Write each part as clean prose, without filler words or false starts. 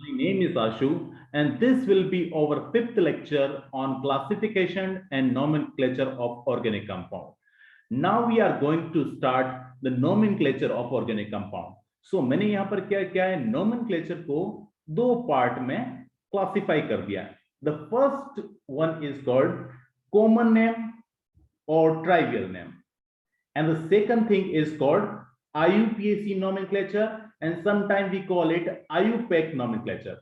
My name is Ashu, and this will be our fifth lecture on classification and nomenclature of organic compound. Now we are going to start the nomenclature of organic compound. So मैंने यहाँ पर क्या है nomenclature को दो part में classify कर दिया है. The first one is called common name or trivial name, and the second thing is called IUPAC nomenclature, and sometimes we call it IUPAC nomenclature.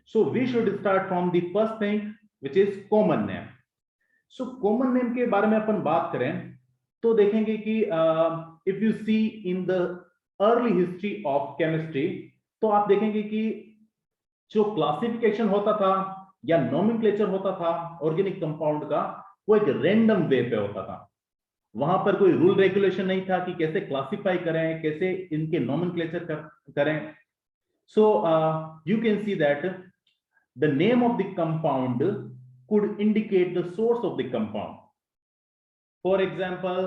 So we should start from the first thing, which is common name. So common name के बारे में अपन बात करें तो देखेंगे कि if you see in the early history of chemistry, तो आप देखेंगे कि जो क्लासिफिकेशन होता था या नोमेनक्लेचर होता था ऑर्गेनिक कंपाउंड का, वो एक रैंडम वे पे होता था. वहां पर कोई रूल रेगुलेशन नहीं था कि कैसे क्लासिफाई करें, कैसे इनके नोमेनक्लेचर करें. So you can see that the name of the compound could indicate the source of the compound. For example,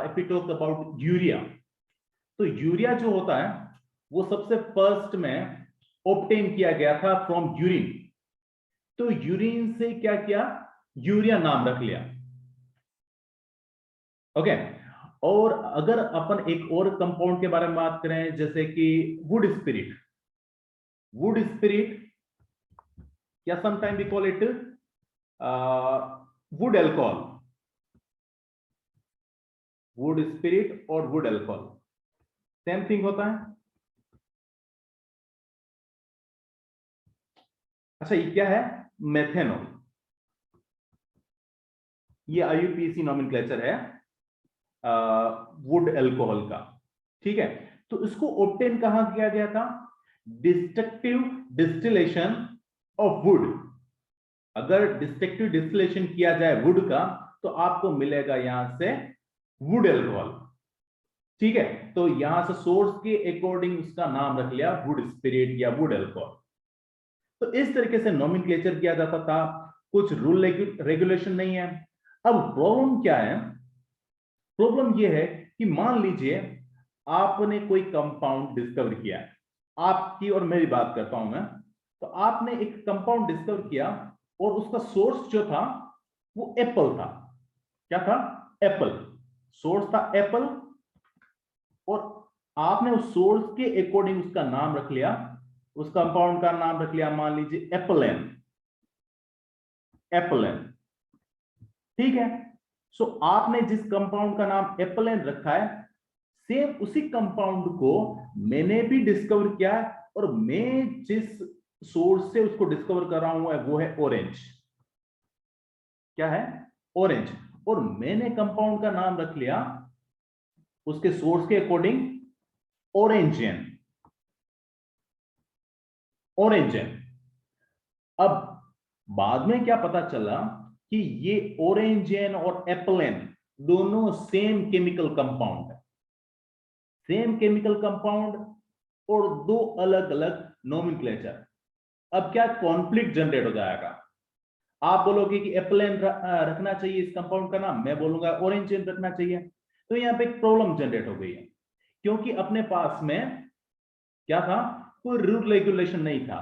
if we talk about urea, तो यूरिया जो होता है वो सबसे फर्स्ट में ऑब्टेन किया गया था फ्रॉम यूरिन. तो यूरिन से क्या किया, यूरिया नाम रख लिया. ओके. और अगर अपन एक और कंपाउंड के बारे में बात करें, जैसे कि वुड स्पिरिट, या sometime we call it wood alcohol, wood spirit और वुड अल्कोहल सेम थिंग होता है. अच्छा, ये क्या है, मेथेनॉल. ये IUPAC नोमेनक्लेचर है वुड अल्कोहल का. ठीक है. तो इसको ऑब्टेन कहां किया गया था, डिस्ट्रक्टिव डिस्टिलेशन ऑफ वुड. अगर डिस्ट्रक्टिव डिस्टिलेशन किया जाए वुड का तो आपको मिलेगा यहां से वुड अल्कोहल. ठीक है. तो यहां से सोर्स के अकॉर्डिंग उसका नाम रख लिया वुड स्पिरिट या वुड अल्कोहल. तो इस तरीके से नोमेनक्लेचर किया जाता था. कुछ रूल रेगुलेशन नहीं है. अब प्रॉब्लम क्या है, प्रॉब्लम यह है कि मान लीजिए आपने कोई कंपाउंड डिस्कवर किया है, आपकी और मेरी बात करता हूं मैं. तो आपने एक कंपाउंड डिस्कवर किया और उसका सोर्स जो था वो एप्पल था. क्या था, एप्पल. सोर्स था एप्पल और आपने उस सोर्स के अकॉर्डिंग उसका नाम रख लिया, उस कंपाउंड का नाम रख लिया, मान लीजिए एप्पलेन. ठीक है. सो आपने जिस कंपाउंड का नाम एप्पलेन रखा है, सेम उसी कंपाउंड को मैंने भी डिस्कवर किया है, और मैं जिस सोर्स से उसको डिस्कवर कर रहा हूं वो है ऑरेंज. क्या है, ऑरेंज. और मैंने कंपाउंड का नाम रख लिया उसके सोर्स के अकॉर्डिंग ऑरेंजियन. अब बाद में क्या पता चला कि ये ऑरेंजियन और एप्पलेन दोनों सेम केमिकल कंपाउंड है. सेम केमिकल कंपाउंड और दो अलग अलग नोमेनक्लेचर. अब क्या कॉन्फ्लिक्ट जनरेट हो जाएगा. आप बोलोगे कि एप्पलेन रखना चाहिए इस कंपाउंड का नाम, मैं बोलूंगा ऑरेंजियन रखना चाहिए. तो यहां पे एक प्रॉब्लम जनरेट हो गई है, क्योंकि अपने पास में क्या था, कोई रूल रेगुलेशन नहीं था.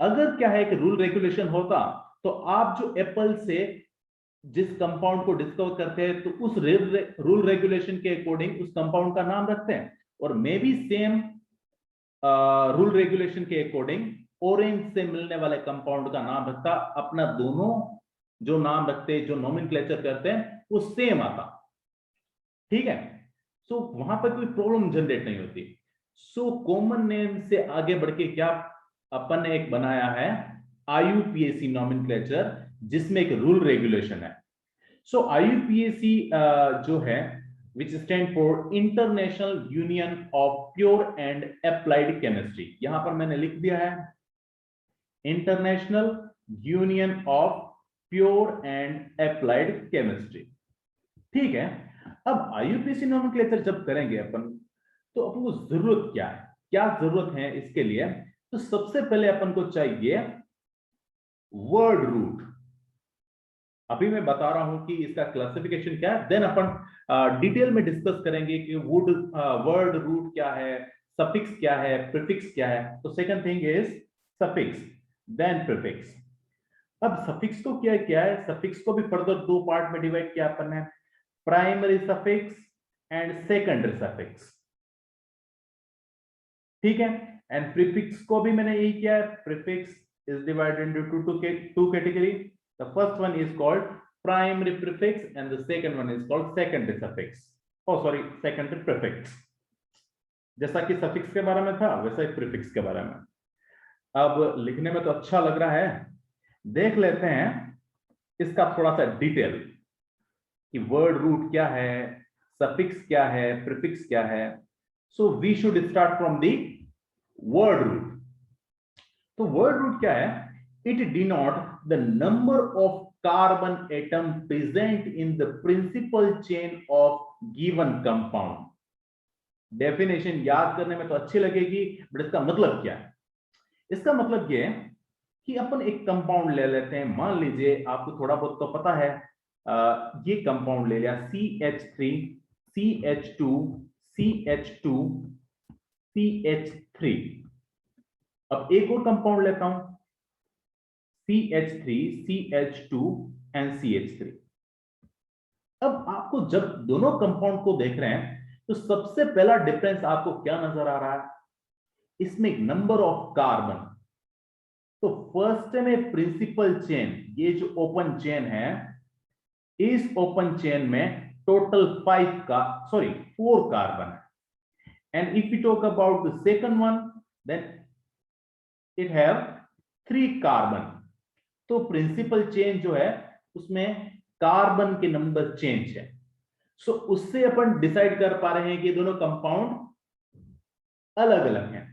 अगर क्या है कि रूल रेगुलेशन होता तो आप जो एप्पल से जिस कंपाउंड को डिस्कवर करते हैं तो उस रूल रेगुलेशन के अकॉर्डिंग उस कंपाउंड का नाम रखते हैं, और मे भी सेम रूल रेगुलेशन के अकॉर्डिंग ऑरेंज से मिलने वाले कंपाउंड का नाम रखता. अपना दोनों जो नाम रखते, जो नोमेनक्लेचर करते हैं, वो सेम आता. ठीक है. सो वहां पर कोई प्रॉब्लम जनरेट नहीं होती. सो कॉमन नेम से आगे बढ़ के क्या अपन ने एक बनाया है IUPAC नोमेनक्लेचर, जिसमें एक रूल रेगुलेशन है. सो IUPAC जो है, which stand for International Union of Pure and Applied Chemistry. यहां पर मैंने लिख दिया है International Union of Pure and Applied Chemistry. ठीक है. अब IUPAC नोमेनक्लेचर जब करेंगे अपन, तो अपन को जरूरत क्या है, क्या जरूरत है इसके लिए. तो सबसे पहले अपन को चाहिए वर्ड रूट. अभी मैं बता रहा हूं कि इसका क्लासिफिकेशन क्या है, देन अपन डिटेल में डिस्कस करेंगे कि वर्ड रूट क्या है, सफिक्स क्या है, प्रीफिक्स क्या है. तो second thing is suffix then prefix. अब सफिक्स को क्या है, सफिक्स को भी फर्दर दो पार्ट में डिवाइड किया अपन ने, primary suffix and secondary suffix, ठीक है। एंड प्रीफिक्स को भी मैंने यही किया है, prefix is divided into two category, the first one is called primary prefix and the second one is called secondary suffix, oh sorry secondary prefix. जैसा कि सफिक्स के बारे में था वैसा ही प्रीफिक्स के बारे में। अब लिखने में तो अच्छा लग रहा है, देख लेते हैं इसका थोड़ा सा डिटेल कि वर्ड रूट क्या है, सफिक्स क्या है, प्रीफिक्स क्या है। So we should start from the word root. तो वर्ड रूट क्या है, it denote the number of carbon atom present in the principal chain of given compound. Definition याद करने में तो अच्छी लगेगी, बट इसका मतलब क्या है? इसका मतलब ये है कि अपन एक कंपाउंड ले लेते हैं, मान लीजिए आपको थोड़ा बहुत तो पता है, ये कंपाउंड ले लिया CH3 CH2 CH2 CH3। अब एक और कंपाउंड लेता हूं CH3 CH2 एंड CH3। अब आपको जब दोनों कंपाउंड को देख रहे हैं तो सबसे पहला डिफरेंस आपको क्या नजर आ रहा है, इसमें नंबर ऑफ कार्बन। तो फर्स्ट में प्रिंसिपल चेन, ये जो ओपन चेन है, इस ओपन चेन में टोटल 4 कार्बन है। And if you talk about the second one, then it have 3 carbon. तो प्रिंसिपल चेन जो है उसमें कार्बन के नंबर चेंज है। सो उससे अपन डिसाइड कर पा रहे हैं कि दोनों कंपाउंड अलग अलग हैं,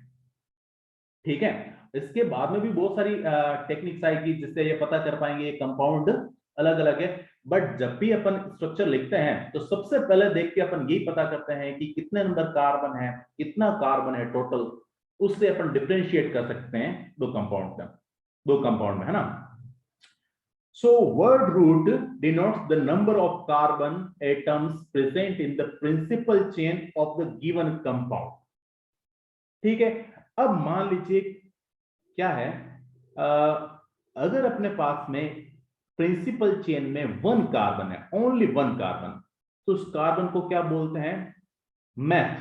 ठीक है। इसके बाद में भी बहुत सारी टेक्निक्स आएगी जिससे ये पता कर पाएंगे कंपाउंड अलग अलग है। बट जब भी अपन स्ट्रक्चर लिखते हैं तो सबसे पहले देख के अपन यही पता करते हैं कि कितने नंबर कार्बन है, कितना कार्बन है टोटल, उससे अपन डिफरेंशिएट कर सकते हैं दो कंपाउंड में, है ना। So word root denotes the number of carbon atoms present in the principal chain of the given compound, ठीक है। अब मान लीजिए क्या है, अगर अपने पास में प्रिंसिपल चेन में 1 कार्बन है, ओनली 1 कार्बन, तो उस कार्बन को क्या बोलते हैं, meth,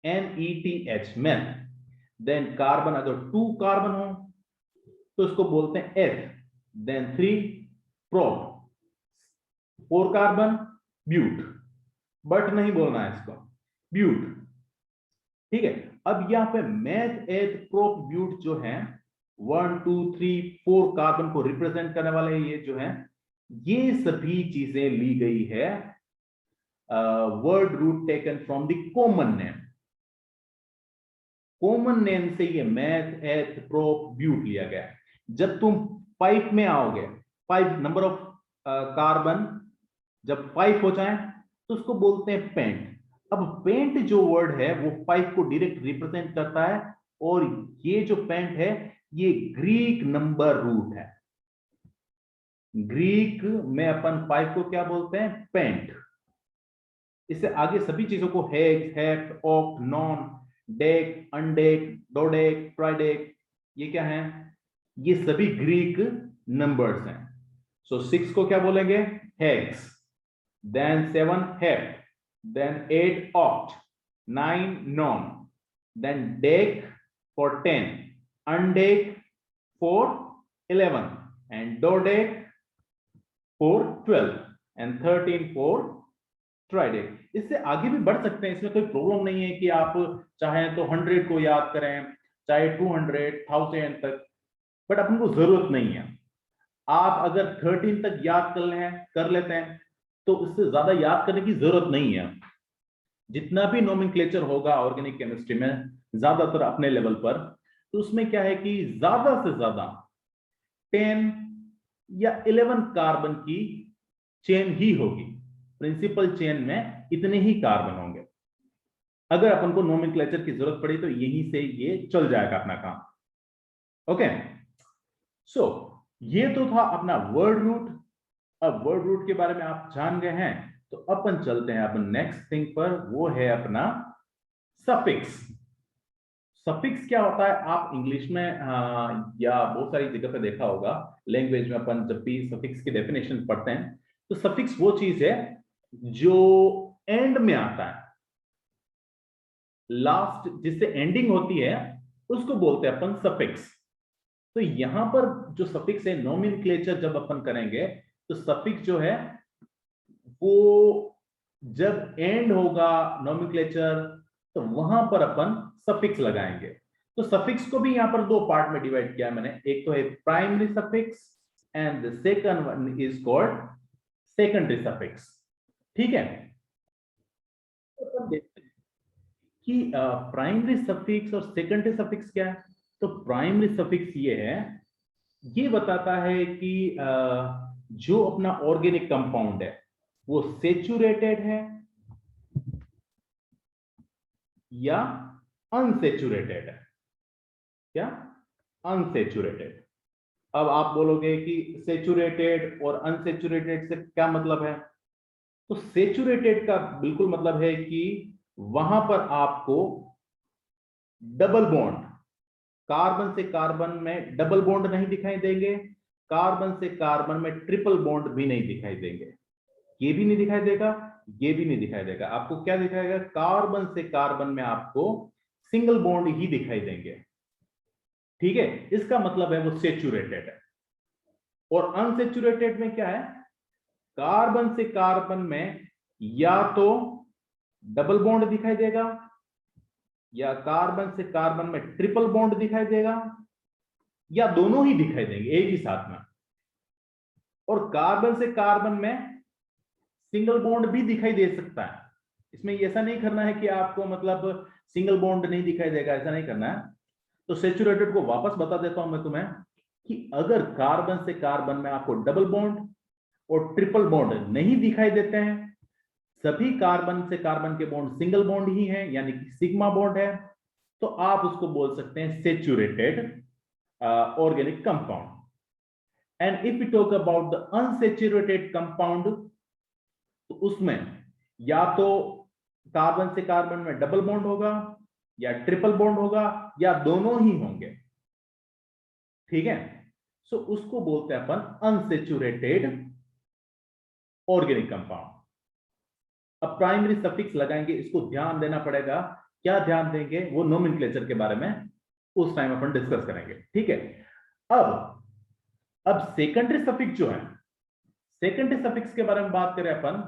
METH, meth. Then carbon अगर 2 कार्बन हो तो उसको बोलते हैं eth, then 3 prop, 4 carbon but, but नहीं बोलना है इसको, ब्यूट, ठीक है। अब यहां पे मेथ एथ प्रोप ब्यूट जो है 1 2 3 4 कार्बन को रिप्रेजेंट करने वाले ये जो है, ये सभी चीजें ली गई है word root taken from the common name. Common name से ये मेथ एथ प्रोप ब्यूट लिया गया। जब तुम 5 में आओगे, 5 नंबर ऑफ कार्बन जब 5 हो जाए तो उसको बोलते हैं पेंट। अब पेंट जो वर्ड है वो 5 को डायरेक्ट रिप्रेजेंट करता है, और ये जो पेंट है ये ग्रीक नंबर रूट है। ग्रीक में अपन 5 को क्या बोलते हैं, पेंट। इससे आगे सभी चीजों को hex, hept, oct, non, dec, undec, dodec, tridec, ये क्या है, ये सभी ग्रीक नंबर्स हैं। सो 6 को क्या बोलेंगे, hex, then 7 हेक्ट, then 8 oct, 9 non, then dec for 10, undec for 11, and dodec for 12, and 13 for tridec। इससे आगे भी बढ़ सकते हैं, इसमें कोई प्रॉब्लम नहीं है कि आप चाहें तो 100 को याद करें, चाहे 200 1000 तक, बट अपन को जरूरत नहीं है। आप अगर 13 तक याद कर लेते हैं तो उससे ज्यादा याद करने की जरूरत नहीं है। जितना भी नोमेनक्लेचर होगा ऑर्गेनिक केमिस्ट्री में ज्यादातर अपने लेवल पर, तो उसमें क्या है कि ज्यादा से ज्यादा 10 या 11 कार्बन की चेन ही होगी। प्रिंसिपल चेन में इतने ही कार्बन होंगे। अगर अपन को नोमेनक्लेचर की जरूरत पड़ी तो यहीं से ये चल जाएगा अपना काम। ओके, सो ये तो था अपना वर्ड रूट। अब वर्ड रूट के बारे में आप जान गए हैं, तो अपन चलते हैं अपन नेक्स्ट थिंग पर, वो है अपना सफिक्स। सफिक्स क्या होता है, आप इंग्लिश में या बहुत सारी जगह पे देखा होगा, लैंग्वेज में अपन जब भी सफिक्स की डेफिनेशन पढ़ते हैं तो सफिक्स वो चीज है जो एंड में आता है, लास्ट जिससे एंडिंग होती है उसको बोलते हैं अपन सफिक्स। तो यहां पर जो सफिक्स है नोमेनक्लेचर जब अपन करेंगे तो सफिक्स जो है वो जब एंड होगा नोमेनक्लेचर तो वहां पर अपन सफिक्स लगाएंगे। तो सफिक्स को भी यहां पर दो पार्ट में डिवाइड किया है मैंने, एक तो है primary suffix and the second one is called secondary suffix. ठीक है, तो अपन देखते हैं कि प्राइमरी सफिक्स और सेकेंडरी सफिक्स क्या है। तो प्राइमरी सफिक्स ये है, ये बताता है कि जो अपना ऑर्गेनिक कंपाउंड है वो सेचुरेटेड है या अनसेचुरेटेड है। क्या? अनसेचुरेटेड। अब आप बोलोगे कि सेचुरेटेड और अनसेचुरेटेड से क्या मतलब है? तो सेचुरेटेड का बिल्कुल मतलब है कि वहां पर आपको डबल बॉन्ड, कार्बन से कार्बन में डबल बॉन्ड नहीं दिखाई देंगे, कार्बन से कार्बन में ट्रिपल बॉन्ड भी नहीं दिखाई देंगे, ये भी नहीं दिखाई देगा, ये भी नहीं दिखाई देगा। आपको क्या दिखाएगा? कार्बन से कार्बन में आपको सिंगल बॉन्ड ही दिखाई देंगे। ठीक है, इसका मतलब है वो सेचुरेटेड है। और अनसेचुरेटेड में क्या है? कार्बन से कार्बन में या तो डबल बॉन्ड दिखाई देगा या कार्बन से कार्बन में ट्रिपल बॉन्ड दिखाई देगा या दोनों ही दिखाई देंगे एक ही साथ में। और कार्बन से कार्बन में सिंगल बॉन्ड भी दिखाई दे सकता है। इसमें ऐसा नहीं करना है कि आपको मतलब सिंगल बॉन्ड नहीं दिखाई देगा, ऐसा नहीं करना है। तो सेचुरेटेड को वापस बता देता हूं मैं तुम्हें कि अगर कार्बन से कार्बन में आपको डबल बॉन्ड और ट्रिपल बॉन्ड नहीं दिखाई देते हैं, सभी कार्बन से कार्बन के बॉन्ड सिंगल बॉन्ड ही हैं यानी कि सिग्मा बॉन्ड है, तो आप उसको बोल सकते हैं saturated organic compound. And if you talk about the unsaturated compound, तो उसमें या तो कार्बन से कार्बन में डबल बॉन्ड होगा या ट्रिपल बॉन्ड होगा या दोनों ही होंगे। ठीक है, सो उसको बोलते हैं अपन अनसेचुरेटेड ऑर्गेनिक कंपाउंड। अब प्राइमरी सफिक्स लगाएंगे, इसको ध्यान देना पड़ेगा। क्या ध्यान देंगे वो नोमेनक्लेचर के बारे में उस टाइम अपन डिस्कस करेंगे। ठीक है, अब सेकेंडरी सफिक्स जो है, सेकेंडरी सफिक्स के बारे में बात करें अपन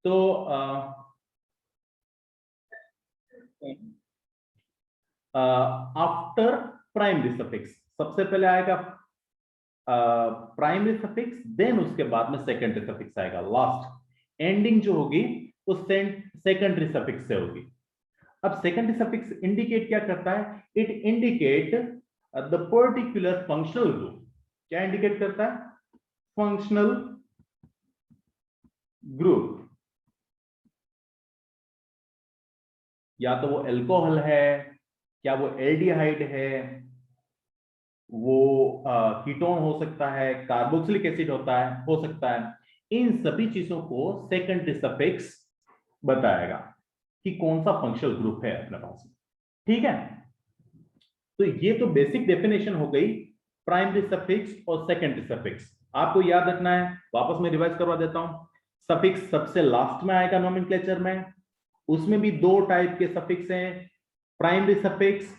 तो आफ्टर प्राइमरी सफिक्स सबसे पहले आएगा प्राइमरी सफिक्स, देन उसके बाद में सेकेंडरी सफिक्स आएगा। लास्ट एंडिंग जो होगी वो सेकेंडरी सफिक्स से होगी। अब सेकेंडरी सफिक्स इंडिकेट क्या करता है? It indicate the particular functional group. क्या इंडिकेट करता है? Functional group. या तो वो अल्कोहल है, क्या वो एल्डिहाइड है, वो कीटोन हो सकता है, कार्बोक्सिलिक एसिड होता है, हो सकता है। इन सभी चीजों को सेकेंडरी सफिक्स बताएगा कि कौन सा फंक्शनल ग्रुप है अपने पास। ठीक है, तो ये तो बेसिक डेफिनेशन हो गई प्राइमरी सफिक्स और सेकेंडरी सफिक्स। आपको याद रखना है, वापस मैं रिवाइज करवा देता हूं। सफिक्स सबसे लास्ट में आएगा नोमेनक्लेचर में, उसमें भी दो टाइप के सफिक्स हैं, primary suffix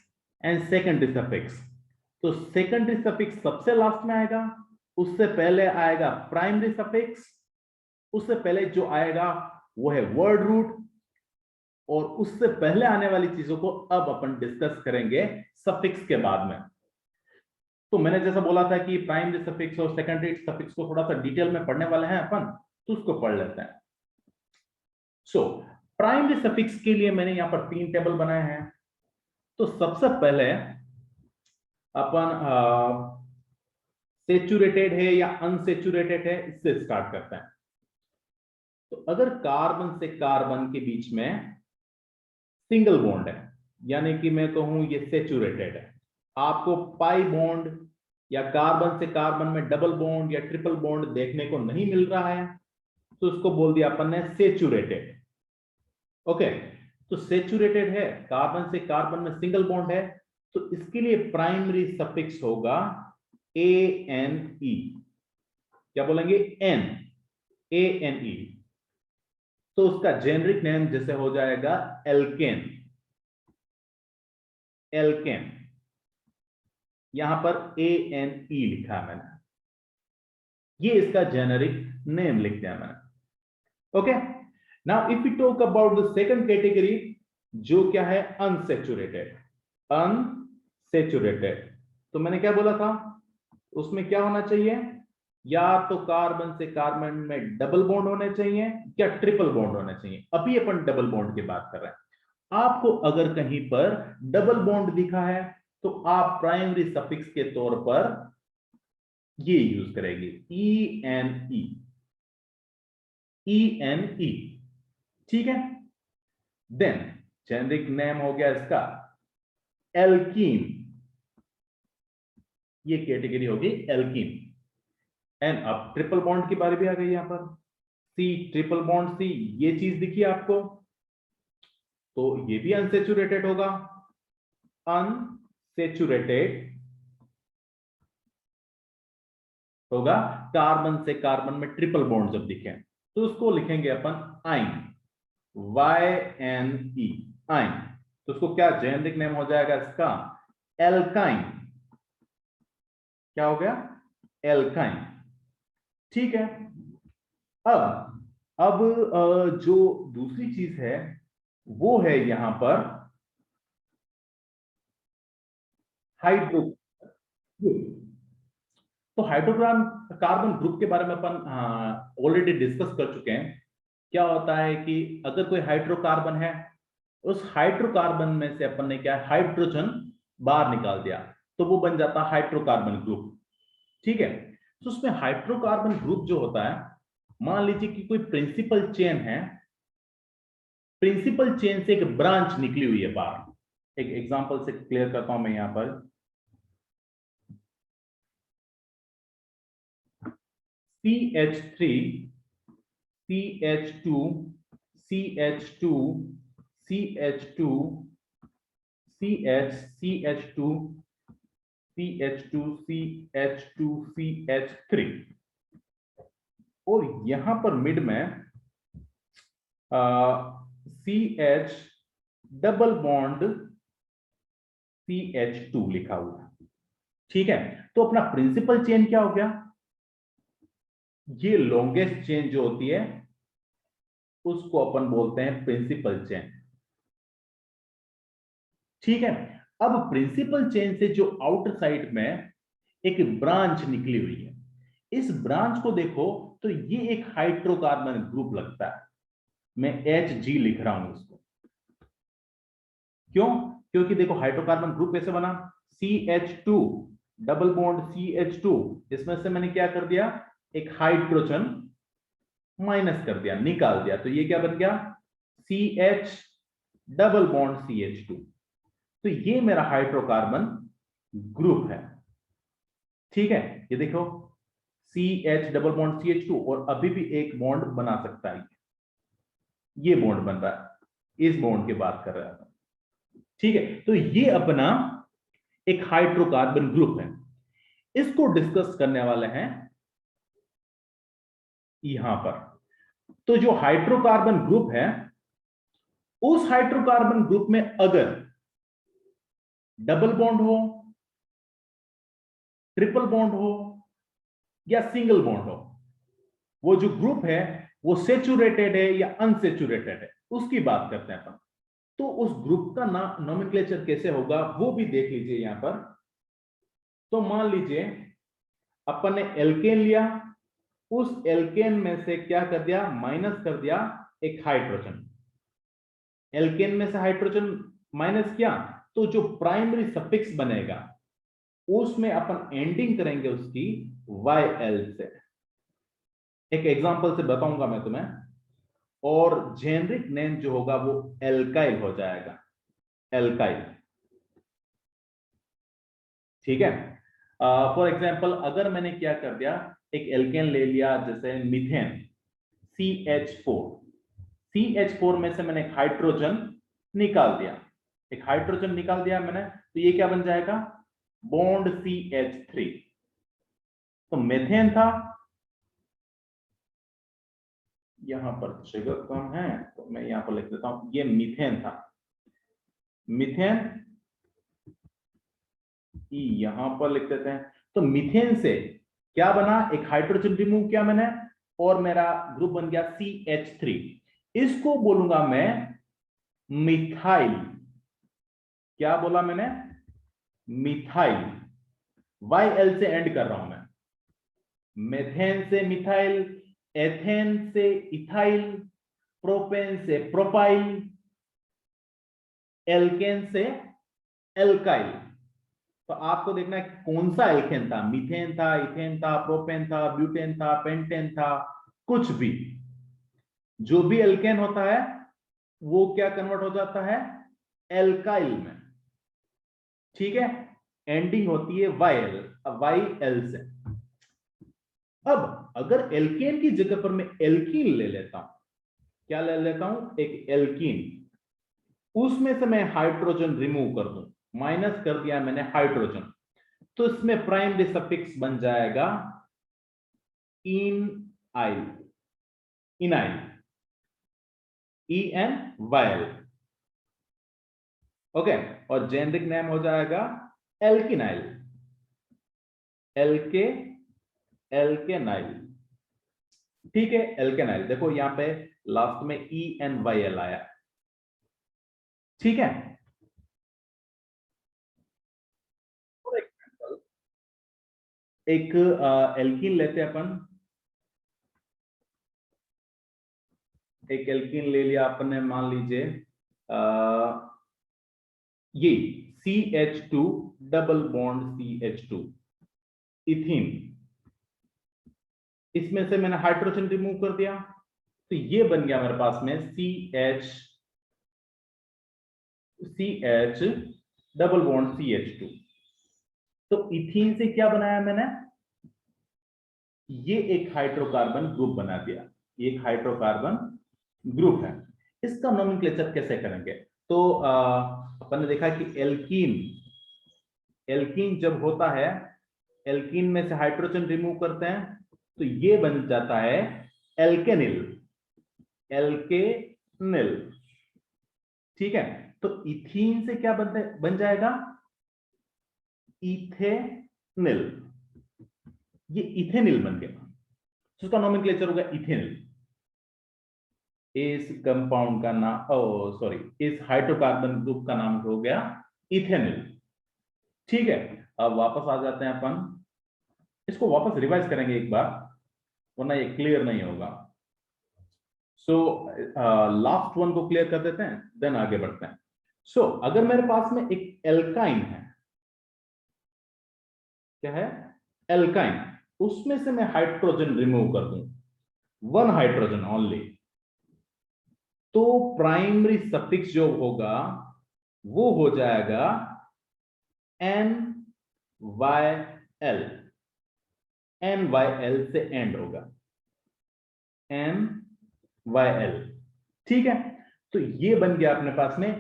and secondary suffix. तो सेकेंडरी सफिक्स सबसे लास्ट में आएगा, उससे पहले आएगा प्राइमरी सफिक्स, उससे पहले जो आएगा वो है वर्ड रूट, और उससे पहले आने वाली चीजों को अब अपन डिस्कस करेंगे सफिक्स के बाद में। तो मैंने जैसा बोला था कि प्राइमरी सफिक्स और सेकेंडरी सफिक्स को थोड़ा सा डिटेल में पढ़ने वाले हैं अपन, तो उसको पढ़ लेते हैं। सो प्राइमरी सफिक्स के लिए मैंने यहां पर 3 टेबल बनाए हैं। तो सबसे पहले अपन सेचुरेटेड है या अनसेचुरेटेड है इससे स्टार्ट करते हैं। तो अगर कार्बन से कार्बन के बीच में सिंगल बॉन्ड है, यानी कि मैं कहूं ये सेचुरेटेड है, आपको पाई बॉन्ड या कार्बन से कार्बन में डबल बॉन्ड या ट्रिपल बॉन्ड देखने को नहीं मिल रहा है, तो उसको बोल दिया अपन ने सेचुरेटेड। ओके, तो सेचुरेटेड है, कार्बन से कार्बन में सिंगल बॉन्ड है, तो इसके लिए प्राइमरी सफिक्स होगा ANE। क्या बोलेंगे? Ane, ANE। तो उसका जेनरिक नेम जैसे हो जाएगा एल्केन। एल्केन, यहां पर ANE लिखा है मैंने, ये इसका जेनरिक नेम लिख दिया मैंने। Okay, now if you talk about the second category, जो क्या है? अनसेचुरेटेड। अनसेचुरेटेड, तो मैंने क्या बोला था? उसमें क्या होना चाहिए? या तो कार्बन से कार्बन में डबल बॉन्ड होने चाहिए या ट्रिपल बॉन्ड होने चाहिए। अभी अपन डबल बॉन्ड की बात कर रहे हैं। आपको अगर कहीं पर डबल बॉन्ड दिखा है तो आप प्राइमरी सफिक्स के तौर पर ये यूज करेंगे, ENE। ENE, ठीक है। देन जेनरिक नेम हो गया इसका एल्कीन। ये कैटेगरी होगी एल्कीन। एंड अब ट्रिपल बॉन्ड की बारी भी आ गई यहां पर, C ट्रिपल बॉन्ड C, ये चीज दिखी आपको, तो ये भी अनसेचुरेटेड होगा। अनसेचुरेटेड होगा कार्बन से कार्बन में ट्रिपल बॉन्ड जब दिखे, तो उसको लिखेंगे अपन आइन, YNE, आइन। तो उसको क्या जेनेरिक नेम हो जाएगा इसका? एल्काइन। क्या हो गया? एल्काइन, ठीक है। अब जो दूसरी चीज है वो है यहां पर हाइड्रो। तो हाइड्रोकार्बन कार्बन ग्रुप के बारे में अपन ऑलरेडी डिस्कस कर चुके हैं। क्या होता है कि अगर कोई हाइड्रोकार्बन है, उस हाइड्रोकार्बन में से अपन ने क्या हाइड्रोजन बाहर निकाल दिया, तो वो बन जाता है हाइड्रोकार्बन ग्रुप, ठीक है। तो उसमें हाइड्रोकार्बन ग्रुप जो होता है, मान लीजिए कि कोई प्रिंसिपल चेन है, प्रिंसिपल चेन से एक ब्रांच निकली हुई है बाहर। एक एग्जांपल से क्लियर करता हूं मैं यहां पर। CH3, CH2, CH2, CH2, CH, CH2, CH2, CH2, CH3, और यहां पर मिड में CH डबल बॉन्ड CH2 लिखा हुआ है, ठीक है। तो अपना प्रिंसिपल चेन क्या हो गया? ये लॉन्गेस्ट चेन जो होती है उसको अपन बोलते हैं प्रिंसिपल चेन, ठीक है। अब प्रिंसिपल चेन से जो आउटर साइड में एक ब्रांच निकली हुई है, इस ब्रांच को देखो तो ये एक हाइड्रोकार्बन ग्रुप लगता है। मैं HG लिख रहा हूं इसको, क्यों? क्योंकि देखो हाइड्रोकार्बन ग्रुप कैसे बना? CH2 डबल बॉन्ड CH2, इसमें से मैंने क्या कर दिया? एक हाइड्रोजन माइनस कर दिया, निकाल दिया, तो ये क्या बन गया? CH double bond CH2। तो ये मेरा हाइड्रोकार्बन ग्रुप है, ठीक है। ये देखो CH डबल बॉन्ड CH2, और अभी भी एक बॉन्ड बना सकता है, ये बॉन्ड बन रहा है, इस बॉन्ड की बात कर रहा है, ठीक है। तो ये अपना एक हाइड्रोकार्बन ग्रुप है, इसको डिस्कस करने वाले हैं यहां पर। तो जो हाइड्रोकार्बन ग्रुप है, उस हाइड्रोकार्बन ग्रुप में अगर डबल बॉन्ड हो, ट्रिपल बॉन्ड हो या सिंगल बॉन्ड हो, वो जो ग्रुप है वो सेचुरेटेड है या अनसेचुरेटेड है, उसकी बात करते हैं अपन। तो उस ग्रुप का नोमेनक्लेचर कैसे होगा वो भी देख लीजिए यहां पर। तो मान लीजिए अपन ने एल्केन लिया, उस एल्केन में से क्या कर दिया? माइनस कर दिया एक हाइड्रोजन। एल्केन में से हाइड्रोजन माइनस किया, तो जो प्राइमरी सफिक्स बनेगा उसमें अपन एंडिंग करेंगे उसकी YL से। एक एग्जांपल से बताऊंगा मैं तुम्हें, और जेनरिक नेम जो होगा वो एल्काइल हो जाएगा, एल्काइल, ठीक है। फॉर एग्जांपल अगर मैंने क्या कर दिया, एक एल्केन ले लिया जैसे मीथेन CH4, CH4 में से मैंने हाइड्रोजन निकाल दिया, एक हाइड्रोजन निकाल दिया मैंने, तो ये क्या बन जाएगा, बॉन्ड CH3। तो मेथेन था, यहां पर जगह कम है तो मैं यहां पर लिख देता हूं, ये मीथेन था, मीथेन यहां पर लिख देते हैं। तो मीथेन से क्या बना, एक हाइड्रोजन रिमूव किया मैंने और मेरा ग्रुप बन गया CH3। इसको बोलूंगा मैं मिथाइल, क्या बोला मैंने, मिथाइल, YL से एंड कर रहा हूं मैं, मेथेन से मिथाइल, एथेन से इथाइल, प्रोपेन से प्रोपाइल, एल्केन से एल्काइल। तो आपको देखना है कौन सा एल्केन था, मीथेन था, इथेन था, प्रोपेन था, ब्यूटेन था, पेंटेन था, कुछ भी, जो भी एल्केन होता है वो क्या कन्वर्ट हो जाता है, एल्काइल में, ठीक है। एंडिंग होती है YL, YL से। अब अगर एल्केन की जगह पर मैं एल्कीन ले लेता हूं, क्या ले लेता हूं, एक एल्कीन, उसमें से मैं हाइड्रोजन रिमूव कर दूं, माइनस कर दिया मैंने हाइड्रोजन, तो इसमें प्राइमरी सफिक्स बन जाएगा इनआइल, इनाइल, ENYL, ओके। और जेनरिक नेम हो जाएगा एल्किनाइल, एल्के, एल्केनाइल, ठीक है, एल्केनाइल। देखो यहां पे लास्ट में ENYL आया, ठीक है। एक एल्कीन लेते हैं अपन, एक एल्कीन ले लिया आपने, मान लीजिए ये CH2 double bond CH2, ethene, इसमें से मैंने हाइड्रोजन रिमूव कर दिया, तो ये बन गया मेरे पास में CH डबल बॉन्ड CH2। तो इथीन से क्या बनाया मैंने, ये एक हाइड्रोकार्बन ग्रुप बना दिया, ये एक हाइड्रोकार्बन ग्रुप है। इसका नोमेनक्लेचर कैसे करेंगे, तो अपन ने देखा कि एल्कीन, एल्कीन जब होता है, एल्कीन में से हाइड्रोजन रिमूव करते हैं तो ये बन जाता है एल्केनिल, एल्केनिल, ठीक है। तो इथीन से क्या बन जाएगा, इथेनिल, ये इथेनिल बन गया, तो उसका नोमेनक्लेचर होगा इथेनिल। इस कंपाउंड का नाम, ओ सॉरी, इस हाइड्रोकार्बन ग्रुप का नाम हो गया इथेनिल, ठीक है। अब वापस आ जाते हैं अपन, इसको वापस रिवाइज करेंगे एक बार, वरना ये क्लियर नहीं होगा। सो लास्ट वन को क्लियर कर देते हैं, देन आगे बढ़ते हैं। सो अगर मेरे पास में एक एल्काइन है, क्या है, एल्काइन, उसमें से मैं हाइड्रोजन रिमूव कर दूं, वन हाइड्रोजन ओनली, तो प्राइमरी सफिक्स जो होगा वो हो जाएगा NYL, NYL से एंड होगा, NYL, ठीक है। तो ये बन गया अपने पास में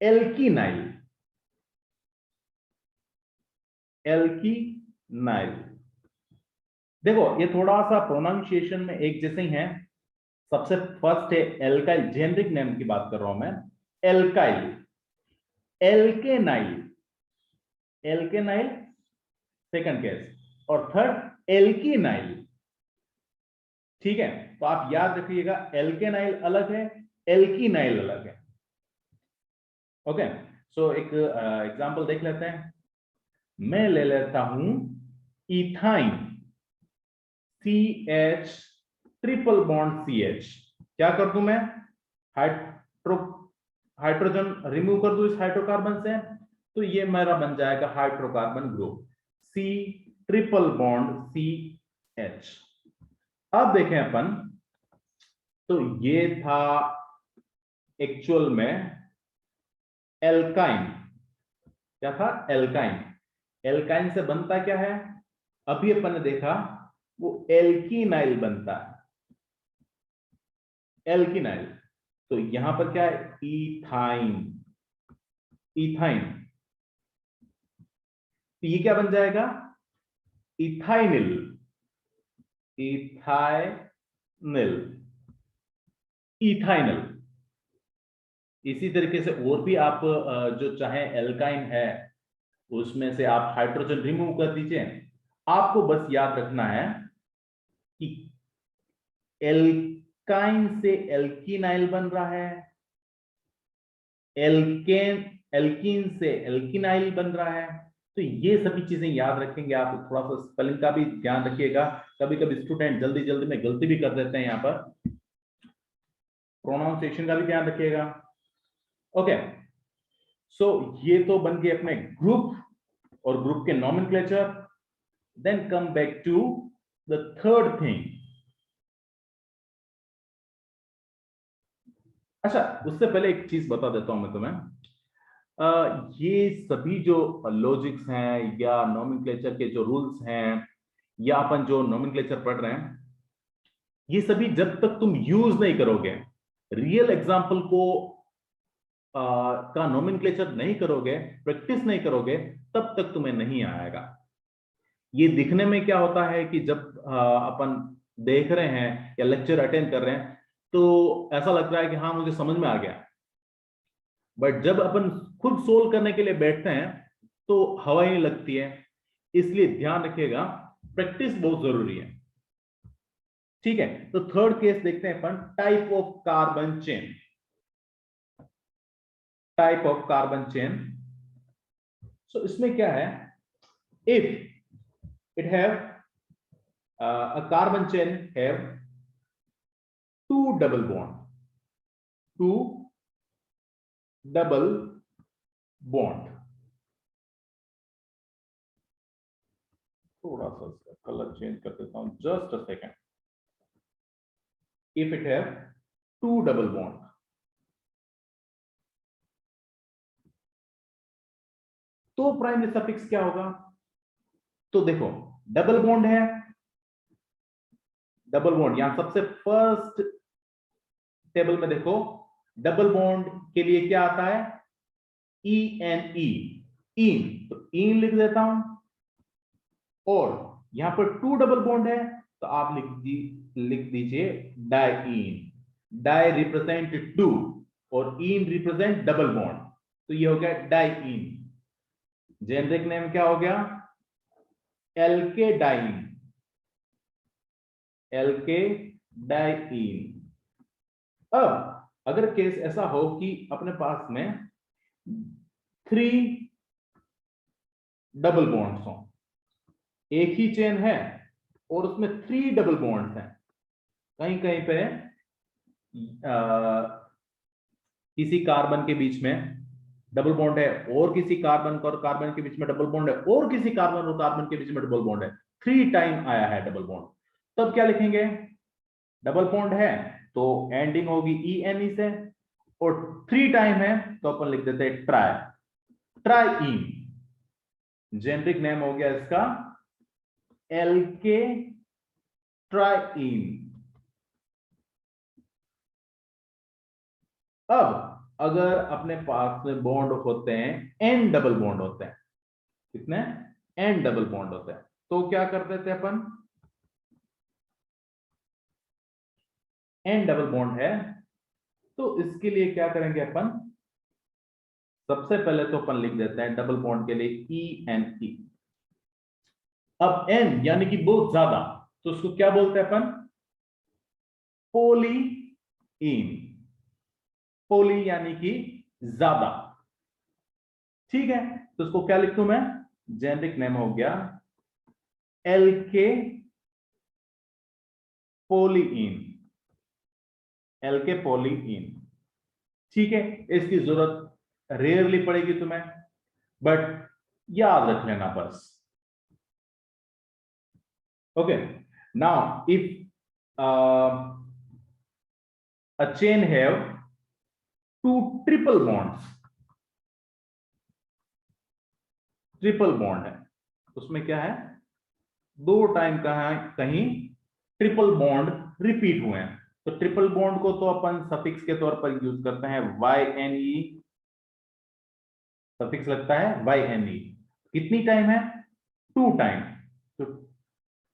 एल्कीनाइल, एल्कीनाइल। देखो ये थोड़ा सा प्रोनाउंसिएशन में एक जैसे ही है। सबसे फर्स्ट है एल्काइल, जेनरिक नेम की बात कर रहा हूं मैं, alkyl, alkenyl, alkenyl second case, और थर्ड एल्कीनाइल, ठीक है। तो आप याद रखिएगा, एल्केनाइल अलग है, एल्कीनाइल अलग है, ओके। सो एक एग्जांपल देख लेते हैं, मैं ले लेता हूं ethyne, CH triple bond CH, क्या कर दूं मैं, हाइड्रो हाइड्रोजन रिमूव कर दूं इस हाइड्रोकार्बन से, तो ये मेरा बन जाएगा hydrocarbon group C triple bond CH। अब देखें अपन, तो ये था एक्चुअल में एल्काइन, क्या था, एल्काइन। एल्काइन से बनता क्या है, अभी अपन ने देखा, वो एल्कीनाइल बनता है, एल्कीनाइल। तो यहां पर क्या है, इथाइन, इथाइन, तो ये क्या बन जाएगा? इथाइनिल, इथाइनिल, इथाइनल। इसी तरीके से और भी आप जो चाहे एल्काइन है उसमें से आप हाइड्रोजन रिमूव कर दीजिए। आपको बस याद रखना है कि एल्काइन से एल्किनाइल बन रहा है, एल्कीन से एल्किनाइल बन रहा है। तो ये सभी चीजें याद रखेंगे आप। थोड़ा सा स्पेलिंग का भी ध्यान रखिएगा, कभी कभी स्टूडेंट जल्दी जल्दी में गलती भी कर देते हैं। यहाँ पर प्रोनाउंसिएशन का भी ध्यान रखिएगा। ओके, सो ये तो बन गए अपने ग्रुप और ग्रुप के nomenclature. Then come back to the third thing. अच्छा, उससे पहले एक चीज बता देता हूं मैं तुम्हें। ये सभी जो लॉजिक्स हैं या नॉमेनक्लेचर के जो रूल्स हैं या अपन जो नॉमेनक्लेचर पढ़ रहे हैं, ये सभी जब तक तुम यूज नहीं करोगे, रियल एग्जाम्पल को का नॉमेनक्लेचर नहीं करोगे, प्रैक्टिस नहीं करोगे, तब तक तुम्हें नहीं आएगा। ये दिखने में क्या होता है कि जब अपन देख रहे हैं या लेक्चर अटेंड कर रहे हैं तो ऐसा लग रहा है कि हाँ मुझे समझ में आ गया, बट जब अपन खुद सोल्व करने के लिए बैठते हैं तो हवा ही नहीं लगती है। इसलिए ध्यान रखिएगा, प्रैक्टिस बहुत जरूरी है। ठीक है, तो थर्ड केस देखते हैं अपन, type of carbon chain. Type of carbon chain, so इसमें क्या है, if it have a carbon chain have two double bond, थोड़ा सा इसका कलर चेंज कर देता हूं, just a second. If it have two double bond, तो प्राइमरी सफिक्स क्या होगा? तो देखो, डबल बॉन्ड है, डबल बॉन्ड यहां सबसे फर्स्ट टेबल में देखो, डबल बॉन्ड के लिए क्या आता है? ई एन ई, इन, तो इन लिख देता हूं। और यहां पर टू डबल बॉन्ड है तो आप लिख दीजिए डाइइन। डाई रिप्रेजेंट टू और इन रिप्रेजेंट डबल बॉन्ड, तो ये हो गया डाइइन। जेनरिक नेम क्या हो गया? एल्के डाइन, एल्के डाइइन। अब अगर केस ऐसा हो कि अपने पास में 3 डबल बॉन्ड्स हो, एक ही चेन है और उसमें 3 डबल बॉन्ड्स हैं, कहीं कहीं पे किसी कार्बन के बीच में डबल बॉन्ड है और किसी कार्बन और कार्बन के बीच में डबल बॉन्ड है और किसी कार्बन और कार्बन के बीच में डबल बॉन्ड है, 3 टाइम आया है डबल बॉन्ड, तब क्या लिखेंगे? डबल बॉन्ड है तो एंडिंग होगी ई एन ई से, और 3 टाइम है तो अपन लिख देते हैं ट्राई, ट्राइइन। जेनरिक नेम हो गया इसका एल्के ट्राइइन। अब अगर अपने पास में बॉन्ड होते हैं, एन डबल बॉन्ड होते हैं, कितने? एन डबल बॉन्ड होते हैं, तो क्या कर देते हैं अपन? एन डबल बॉन्ड है तो इसके लिए क्या करेंगे अपन? सबसे पहले तो अपन लिख देते हैं डबल बॉन्ड के लिए ई एन ई। अब एन यानी कि बहुत ज्यादा, तो उसको क्या बोलते हैं अपन? पोलीइन। पोली यानी कि ज्यादा। ठीक है, तो उसको क्या लिखूं मैं? जेनरिक नेम हो गया एल्के पोलीइन, एल्के पोलीइन। ठीक है, इसकी जरूरत रेयरली पड़ेगी तुम्हें, बट याद रख लेना बस। Okay, now if a chain have 2 triple bonds, triple bond है, उसमें क्या है? 2 टाइम कहा कहीं ट्रिपल बॉन्ड रिपीट हुए हैं, तो ट्रिपल बॉन्ड को तो अपन सफिक्स के तौर पर यूज करते हैं वाई एन ई, सफिक्स लगता है YNE। कितनी टाइम है? 2 टाइम। तो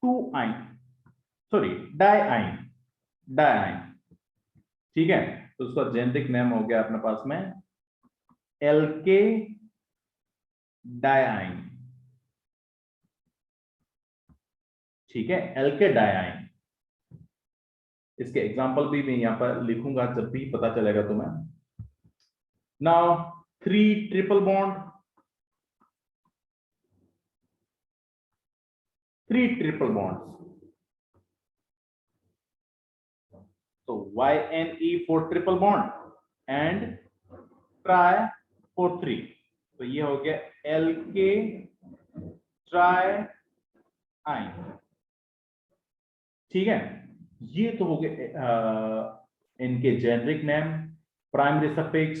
2 आइन, सॉरी डाइआइन, डाइआइन। ठीक है, तो उसका जेनेरिक नेम हो गया अपने पास में एल्के डाइआइन। ठीक है, एल्के डाइआइन। इसके एग्जांपल भी मैं यहां पर लिखूंगा, जब भी पता चलेगा तुम्हें। Now 3 triple bond, 3 triple bonds. तो YNE for triple bond and try for 3। तो ये हो गया एल्के ट्राई आइन। ठीक है, ये तो हो गए इनके जेनेरिक नेम, प्राइमरी सफिक्स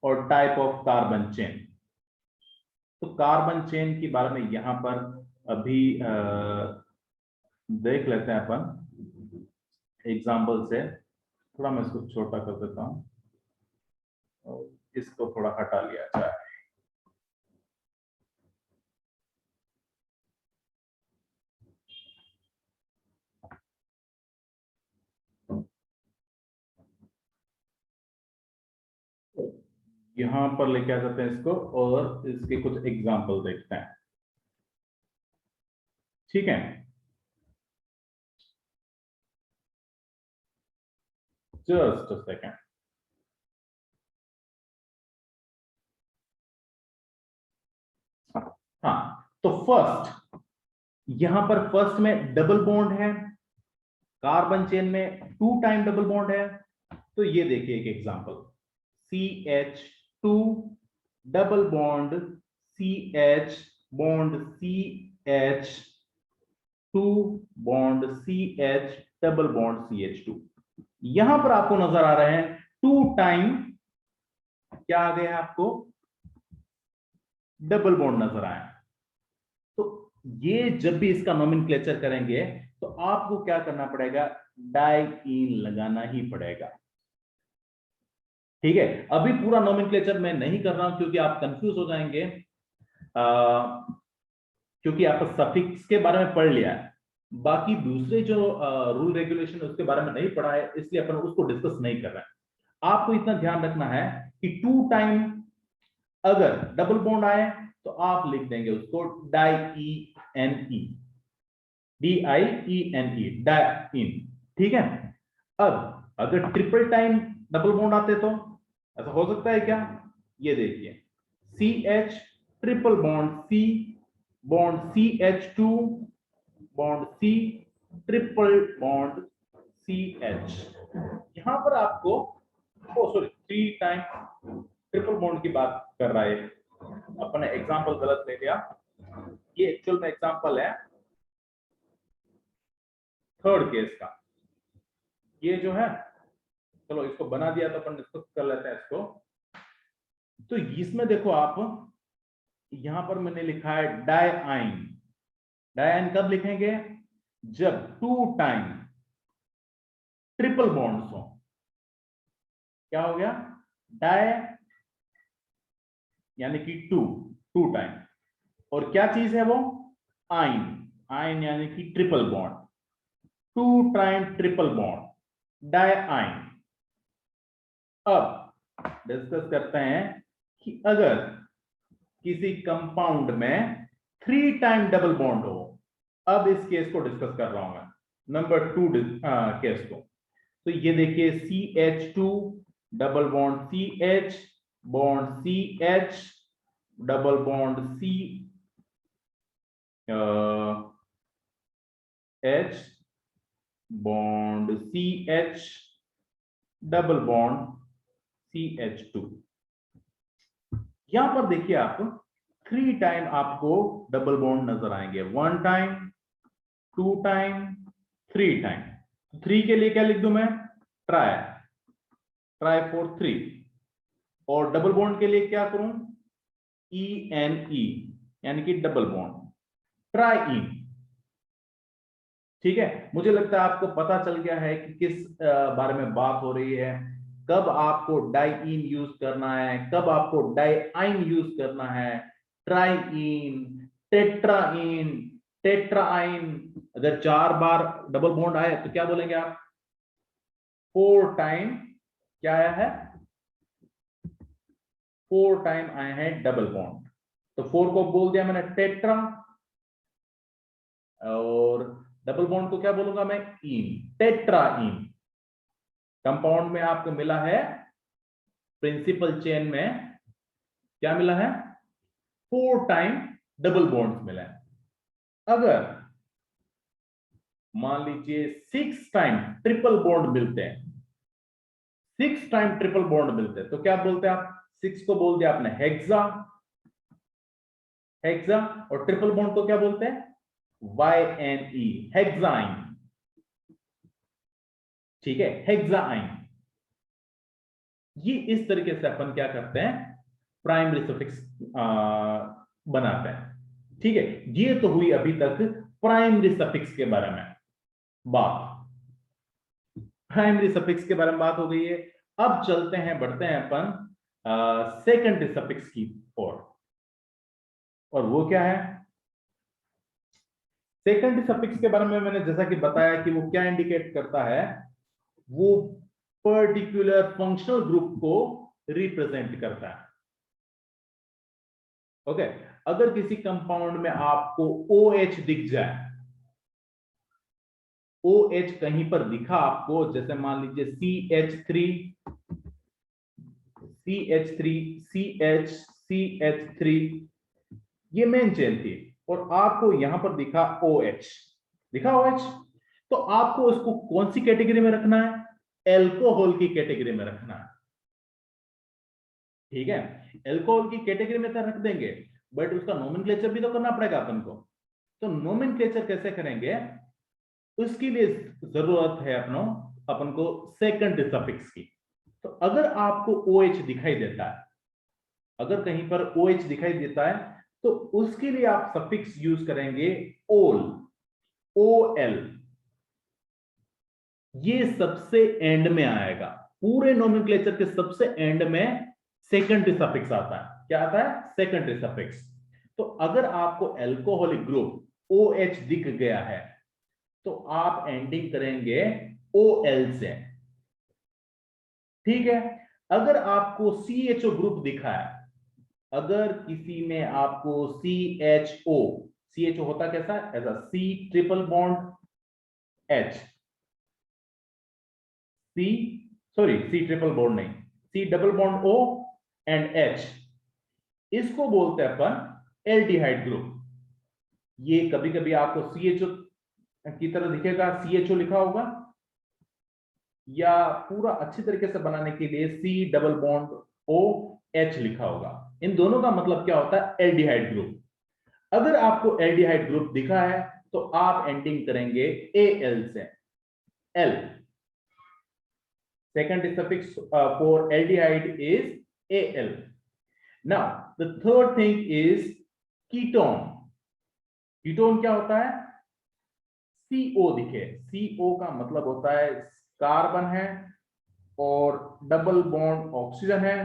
और टाइप ऑफ कार्बन चेन। तो कार्बन चेन के बारे में यहां पर अभी देख लेते हैं अपन एग्जांपल से। थोड़ा मैं इसको छोटा कर देता हूं और इसको थोड़ा हटा लिया जाए। यहां पर लेके आ जाते हैं इसको और इसके कुछ एग्जांपल देखते हैं। ठीक है, जस्ट अ सेकेंड। हाँ, तो फर्स्ट, यहां पर फर्स्ट में डबल बॉन्ड है, कार्बन चेन में 2 टाइम डबल बॉन्ड है। तो ये देखिए एक example, CH2 double bond CH bond CH2 bond CH double bond CH2। यहां पर आपको नजर आ रहे हैं 2 टाइम, क्या आ गया आपको? डबल बॉन्ड नजर आए। तो ये जब भी इसका नोमेनक्लेचर करेंगे तो आपको क्या करना पड़ेगा? डाइईन लगाना ही पड़ेगा। ठीक है, अभी पूरा नोमेनक्लेचर मैं नहीं कर रहा हूं क्योंकि आप कंफ्यूज हो जाएंगे, क्योंकि आप सफिक्स के बारे में पढ़ लिया है, बाकी दूसरे जो रूल रेगुलेशन उसके बारे में नहीं पढ़ा है, इसलिए अपन उसको डिस्कस नहीं कर रहे हैं। आपको इतना ध्यान रखना है कि 2 टाइम अगर डबल बॉन्ड आए तो आप लिख देंगे उसको डाइईएनई, DIENE, डाइईन। ठीक है, अब अगर ट्रिपल टाइम डबल बॉन्ड आते तो ऐसा हो सकता है क्या? ये देखिए, CH triple bond C bond CH2 bond C triple bond CH। यहां पर आपको, ओ सॉरी, 3 टाइम ट्रिपल बॉन्ड की बात कर रहा है, अपने एग्जांपल गलत ले लिया। ये एक्चुअल में एग्जांपल है थर्ड केस का। ये जो है, चलो इसको बना दिया तो अपन डिस्कस कर लेते हैं इसको। तो इसमें देखो आप, यहां पर मैंने लिखा है डाइआइन। डाइआइन कब लिखेंगे? जब 2 टाइम ट्रिपल बॉन्ड्स हो। क्या हो गया? डाइ यानी कि 2 टाइम, और क्या चीज है वो? आइन। आइन यानी कि triple bond, 2 time triple bond diyne. अब डिस्कस करते हैं कि अगर किसी कंपाउंड में 3 टाइम डबल बॉन्ड हो। अब इस केस को डिस्कस कर रहा हूं मैं, नंबर 2 केस को। तो ये देखिए, CH2 double bond CH bond CH double bond H bond CH double bond CH2। यहां पर देखिए आप 3 टाइम आपको डबल बॉन्ड नजर आएंगे, 1 टाइम, 2 टाइम, 3 टाइम। 3 के लिए क्या लिख दूं मैं? Try, try for 3। और डबल बॉन्ड के लिए क्या करूं? ENE यानी कि डबल बॉन्ड, ट्राई इन। ठीक है, मुझे लगता है आपको पता चल गया है कि किस बारे में बात हो रही है। कब आपको डाइईन यूज करना है, कब आपको डाइआइन यूज करना है, ट्राइईन, टेट्राईन, टेट्राईन। अगर 4 बार डबल बॉन्ड आए तो क्या बोलेंगे आप? 4 टाइम क्या आया है? 4 टाइम आए हैं डबल बॉन्ड। तो 4 को बोल दिया मैंने टेट्रा, और डबल बॉन्ड को क्या बोलूंगा मैं? इन, टेट्राईन। कंपाउंड में आपको मिला है, प्रिंसिपल चेन में क्या मिला है? 4 टाइम डबल बॉन्ड्स मिला है। अगर मान लीजिए 6 टाइम ट्रिपल बॉन्ड मिलते हैं, 6 टाइम ट्रिपल बॉन्ड मिलते हैं, तो क्या बोलते हैं आप? 6 को बोल दिया आपने हेक्सा, हेक्सा, और ट्रिपल बॉन्ड को क्या बोलते हैं? YNE, hexyne. ठीक है, हेक्साइन। ये इस तरीके से अपन क्या करते हैं? प्राइमरी सफिक्स बनाते हैं। ठीक है, ये तो हुई अभी तक प्राइमरी सफिक्स के बारे में बात। प्राइमरी सफिक्स के बारे में बात हो गई है। अब चलते हैं, बढ़ते हैं अपन सेकेंडरी सफिक्स की ओर, और वो क्या है? सेकेंडरी सफिक्स के बारे में मैंने जैसा कि बताया कि वो क्या इंडिकेट करता है? वो पर्टिकुलर फंक्शनल ग्रुप को रिप्रेजेंट करता है। ओके, अगर किसी कंपाउंड में आपको OH दिख जाए, OH कहीं पर दिखा आपको, जैसे मान लीजिए CH3, CH3, CH, CH3, ये मेन चेन थी, और आपको यहां पर दिखा OH, दिखा OH, तो आपको उसको कौन सी कैटेगरी में रखना है? एल्कोहल की कैटेगरी में रखना है। ठीक है, एल्कोहल की कैटेगरी में तो रख देंगे, बट उसका नोमेनक्लेचर भी तो करना पड़ेगा अपन को। तो नोमेनक्लेचर कैसे करेंगे? उसके लिए जरूरत है अपन को सेकंड सफिक्स की। तो अगर आपको OH दिखाई देता है, अगर कहीं पर OH दिखाई देता है, तो उसके लिए आप सफिक्स यूज करेंगे ओल, OL। ये सबसे एंड में आएगा, पूरे नोमेनक्लेचर के सबसे एंड में सेकेंडरी सफिक्स आता है। क्या आता है? Secondary suffix. तो अगर आपको एल्कोहलिक ग्रुप OH दिख गया है, तो आप एंडिंग करेंगे OL से। ठीक है, अगर आपको CHO ग्रुप दिखा है, अगर किसी में आपको CHO होता कैसा? ऐसा C triple bond H, C triple bond नहीं, C double bond O and H, इसको बोलते हैं अपन एल्डिहाइड ग्रुप। ये कभी कभी आपको CHO की तरह दिखेगा, CHO लिखा होगा, या पूरा अच्छी तरीके से बनाने के लिए C डबल बॉन्ड OH लिखा होगा। इन दोनों का मतलब क्या होता है? Aldehyde group. अगर आपको एल्डिहाइड ग्रुप दिखा है, तो आप एंडिंग करेंगे AL से, L। Second suffix for aldehyde is Al. Now, the third thing is ketone. Ketone क्या होता है? CO दिखे, CO का मतलब होता है कार्बन है और डबल बॉन्ड ऑक्सीजन है,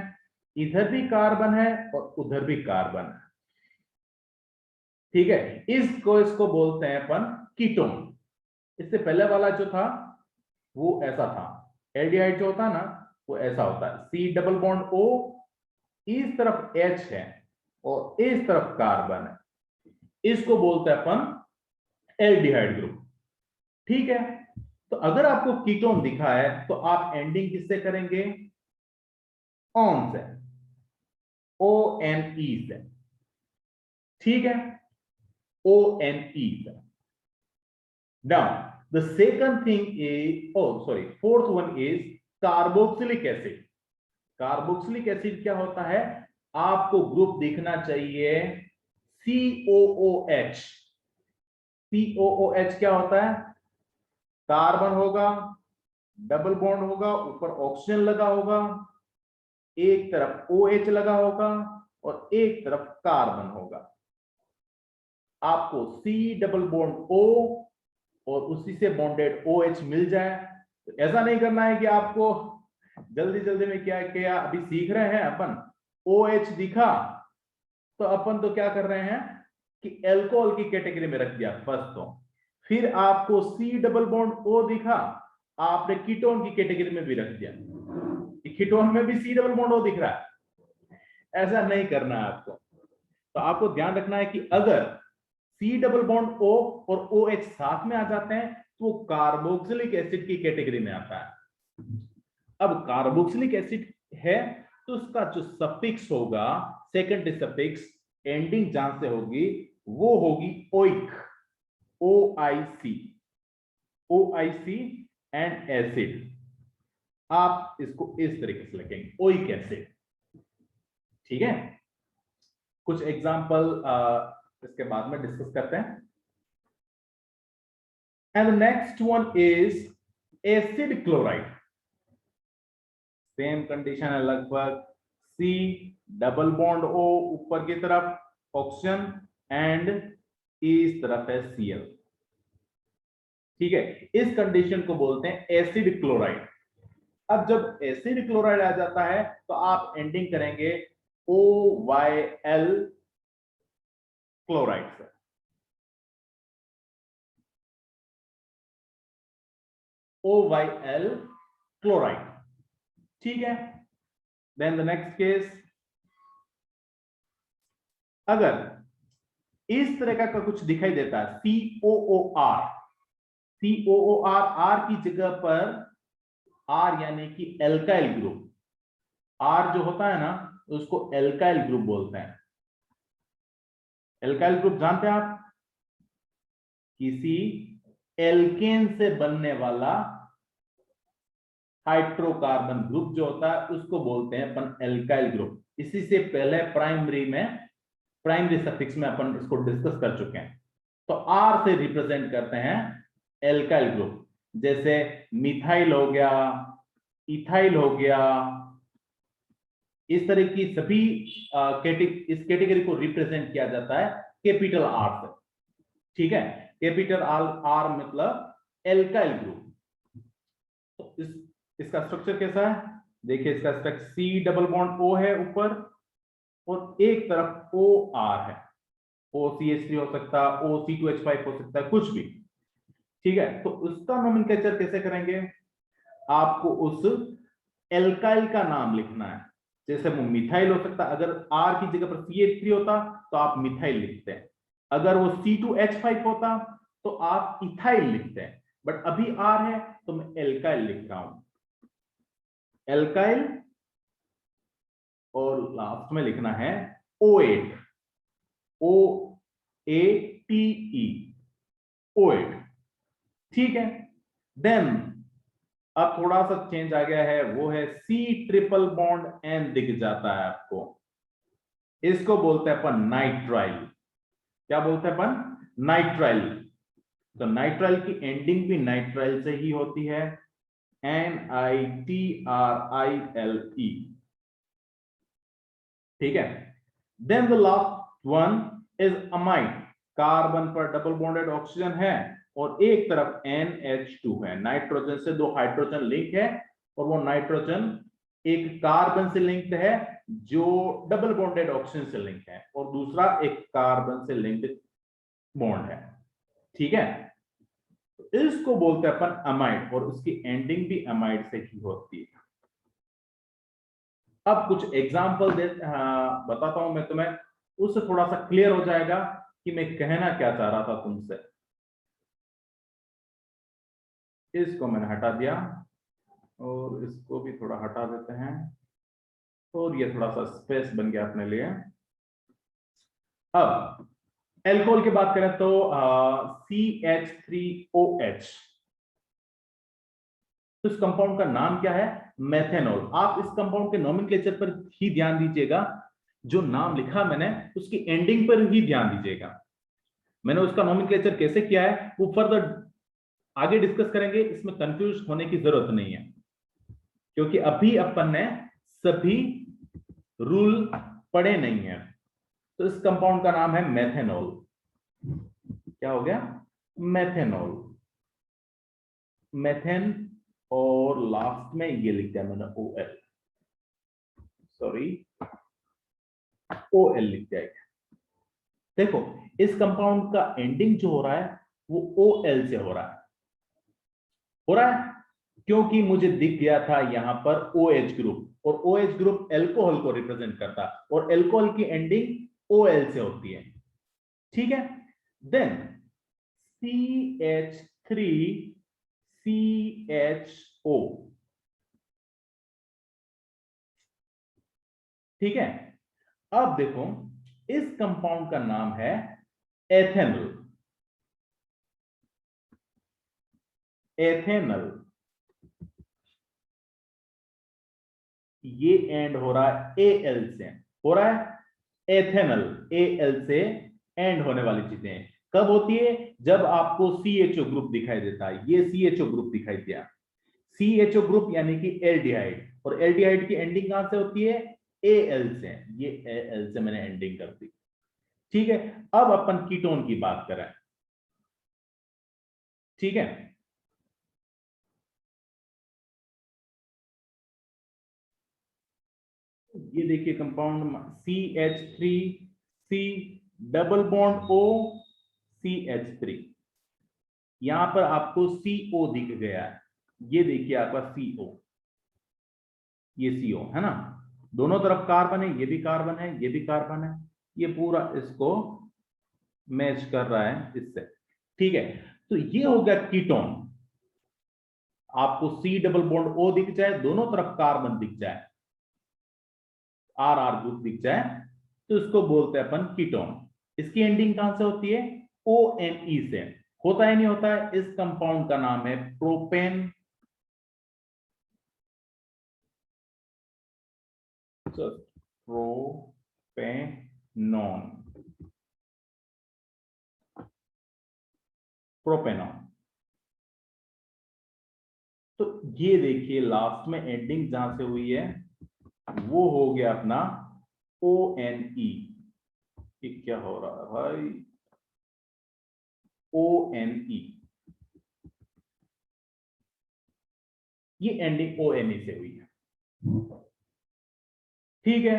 इधर भी कार्बन है और उधर भी कार्बन है। ठीक है, इसको बोलते हैं अपन कीटोन। इससे पहले वाला जो था वो ऐसा था, एल्डिहाइड जो होता है ना वो ऐसा होता है, C डबल बॉन्ड O, इस तरफ H है और इस तरफ कार्बन है, इसको बोलते हैं अपन एल्डिहाइड ग्रुप। ठीक है, तो अगर आपको कीटोन दिखा है, तो आप एंडिंग किससे करेंगे? ऑन से, ONE से। ठीक है, ONE से। Now, the second thing is, fourth one is carboxylic acid. Carboxylic acid क्या होता है? आपको ग्रुप दिखना चाहिए COOH। COOH क्या होता है? कार्बन होगा, डबल बॉन्ड होगा, ऊपर ऑक्सीजन लगा होगा, एक तरफ OH लगा होगा और एक तरफ कार्बन होगा। आपको C डबल बॉन्ड O और उसी से बॉन्डेड OH मिल जाए, तो ऐसा नहीं करना है कि आपको जल्दी जल्दी में क्या क्या अभी सीख रहे हैं अपन। OH दिखा तो अपन तो क्या कर रहे हैं कि एल्कोहल की कैटेगरी में रख दिया फर्स्ट। तो फिर आपको C डबल बॉन्ड O दिखा, आपने कीटोन की कैटेगरी में भी रख दिया। कीटोन में भी C डबल बॉन्ड O दिख रहा है। ऐसा नहीं करना है आपको। तो आपको ध्यान रखना है कि अगर C डबल बॉन्ड O और OH साथ में आ जाते हैं तो वो कार्बोक्सिलिक एसिड की कैटेगरी में आता है। अब कार्बोक्सिलिक एसिड है तो उसका जो सफिक्स होगा, सेकेंडरी सफिक्स एंडिंग जहां से होगी वो होगी oic, OIC, OIC and acid. आप इसको इस तरीके से लिखेंगे, ओइक एसिड। ठीक है, कुछ एग्जांपल इसके बाद में डिस्कस करते हैं। And the next one is acid chloride. Same condition है लगभग, C डबल बॉन्ड O ऊपर की तरफ ऑक्सीजन एंड इस तरफ है Cl। ठीक है, इस कंडीशन को बोलते हैं एसिड क्लोराइड। अब जब एसिड क्लोराइड आ जाता है तो आप एंडिंग करेंगे OYl क्लोराइड से। OYl chloride. ठीक है, देन द नेक्स्ट केस, अगर इस तरह का कुछ दिखाई देता है COOR, COOR, R की जगह पर R यानी कि एल्काइल ग्रुप, R जो होता है ना उसको एल्काइल ग्रुप बोलते हैं। एल्काइल ग्रुप जानते हैं आप, किसी एल्केन से बनने वाला हाइड्रोकार्बन ग्रुप जो होता है उसको बोलते हैं अपन एल्काइल ग्रुप। इसी से पहले प्राइमरी सफिक्स में अपन इसको डिस्कस कर चुके हैं। तो R से रिप्रेजेंट करते हैं एल्काइल ग्रुप, जैसे मिथाइल हो गया, इथाइल हो गया, इस तरह की सभी इस कैटेगरी को रिप्रेजेंट किया जाता है कैपिटल R से। ठीक है, कैपिटल R मतलब एल्काइल ग्रुप। तो इसका स्ट्रक्चर कैसा है, देखिए इसका structure C double bond O है ऊपर और एक तरफ OR है, OCH3 हो सकता है, OC2H5 हो सकता है, कुछ भी। ठीक है, तो उसका नोमेनक्लेचर कैसे करेंगे, आपको उस एल्काइल का नाम लिखना है। जैसे वो मिथाइल हो सकता है, अगर R की जगह पर CH3 होता तो आप मिथाइल लिखते हैं, अगर वो C2H5 होता तो आप इथाइल लिखते हैं, बट अभी R है तो मैं एल्काइल लिख रहा हूं, एल्काइल। और लास्ट में लिखना है O8, OATE, O8। ठीक है, देन अब थोड़ा सा चेंज आ गया है, वो है C ट्रिपल बॉन्ड N दिख जाता है आपको, इसको बोलते हैं अपन नाइट्राइल। क्या बोलते हैं अपन, नाइट्राइल। तो नाइट्राइल की एंडिंग भी नाइट्राइल से ही होती है, NITRILE। ठीक है, then the last one is amide. Carbon पर डबल बॉन्डेड ऑक्सीजन है और एक तरफ NH2 है, नाइट्रोजन से दो हाइड्रोजन लिंक है और वो नाइट्रोजन एक कार्बन से लिंक्ड है जो डबल बॉन्डेड ऑक्सीजन से लिंक है और दूसरा एक कार्बन से लिंक्ड बॉन्ड है। ठीक है, इसको बोलते हैं अपन अमाइड और उसकी एंडिंग भी अमाइड से ही होती है। अब कुछ एग्जाम्पल बताता हूं मैं तुम्हें, उससे थोड़ा सा क्लियर हो जाएगा कि मैं कहना क्या चाह रहा था तुमसे। इसको मैंने हटा दिया और इसको भी थोड़ा हटा देते हैं और ये थोड़ा सा स्पेस बन गया अपने लिए। अब एल्कोहल की बात करें तो CH3OH, तो इस कंपाउंड का नाम क्या है, मेथेनॉल। आप इस कंपाउंड के नोमेनक्लेचर पर ही ध्यान दीजिएगा, जो नाम लिखा मैंने उसकी एंडिंग पर ही ध्यान दीजिएगा। मैंने उसका नोमेनक्लेचर कैसे किया है वो फर्दर आगे डिस्कस करेंगे, इसमें कंफ्यूज होने की जरूरत नहीं है, क्योंकि अभी अपन ने सभी रूल पढ़े नहीं है। तो इस कंपाउंड का नाम है मेथेनॉल। क्या हो गया, मेथेनॉल, मेथेन और लास्ट में ये लिख दिया मैंने OL, सॉरी OL लिख दिया। देखो इस कंपाउंड का एंडिंग जो हो रहा है वो OL से हो रहा है क्योंकि मुझे दिख गया था यहां पर OH ग्रुप, और OH ग्रुप एल्कोहल को रिप्रेजेंट करता है और एल्कोहल की एंडिंग OL से होती है। ठीक है, देन CH3CHO, ठीक है। अब देखो इस कंपाउंड का नाम है एथेनल। एथेनल, ये एंड हो रहा है AL से, हो रहा है एथेनल, AL से एंड होने वाली चीजें कब होती है? जब आपको CHO ग्रुप दिखाई देता है। ये CHO ग्रुप दिखाई दिया, CHO ग्रुप यानी कि एल्डिहाइड, और एल्डिहाइड की एंडिंग कहां से होती है? AL से। ये AL से मैंने एंडिंग कर दी। ठीक है, अब अपन कीटोन की बात करें। ठीक है, ये देखिए compound CH3C double bond O CH3, यहां पर आपको CO दिख गया है। ये देखिए आपका CO, ये CO है ना, दोनों तरफ कार्बन है, ये भी कार्बन है, ये भी कार्बन है, ये पूरा इसको मैच कर रहा है इससे। ठीक है, तो ये हो गया कीटोन। आपको C डबल बॉन्ड O दिख जाए, दोनों तरफ कार्बन दिख जाए, RR ग्रुप दिख जाए, तो इसको बोलते हैं अपन कीटोन। इसकी एंडिंग कहां से होती है? ONE से। होता है नहीं होता है? इस कंपाउंड का नाम है प्रोपेन, प्रोपेनॉन, प्रोपेनॉन। तो ये देखिए लास्ट में एंडिंग जहां से हुई है वो हो गया अपना ONE। क्या हो रहा है भाई? ONE, ये एंडिंग ONE से हुई है। ठीक है,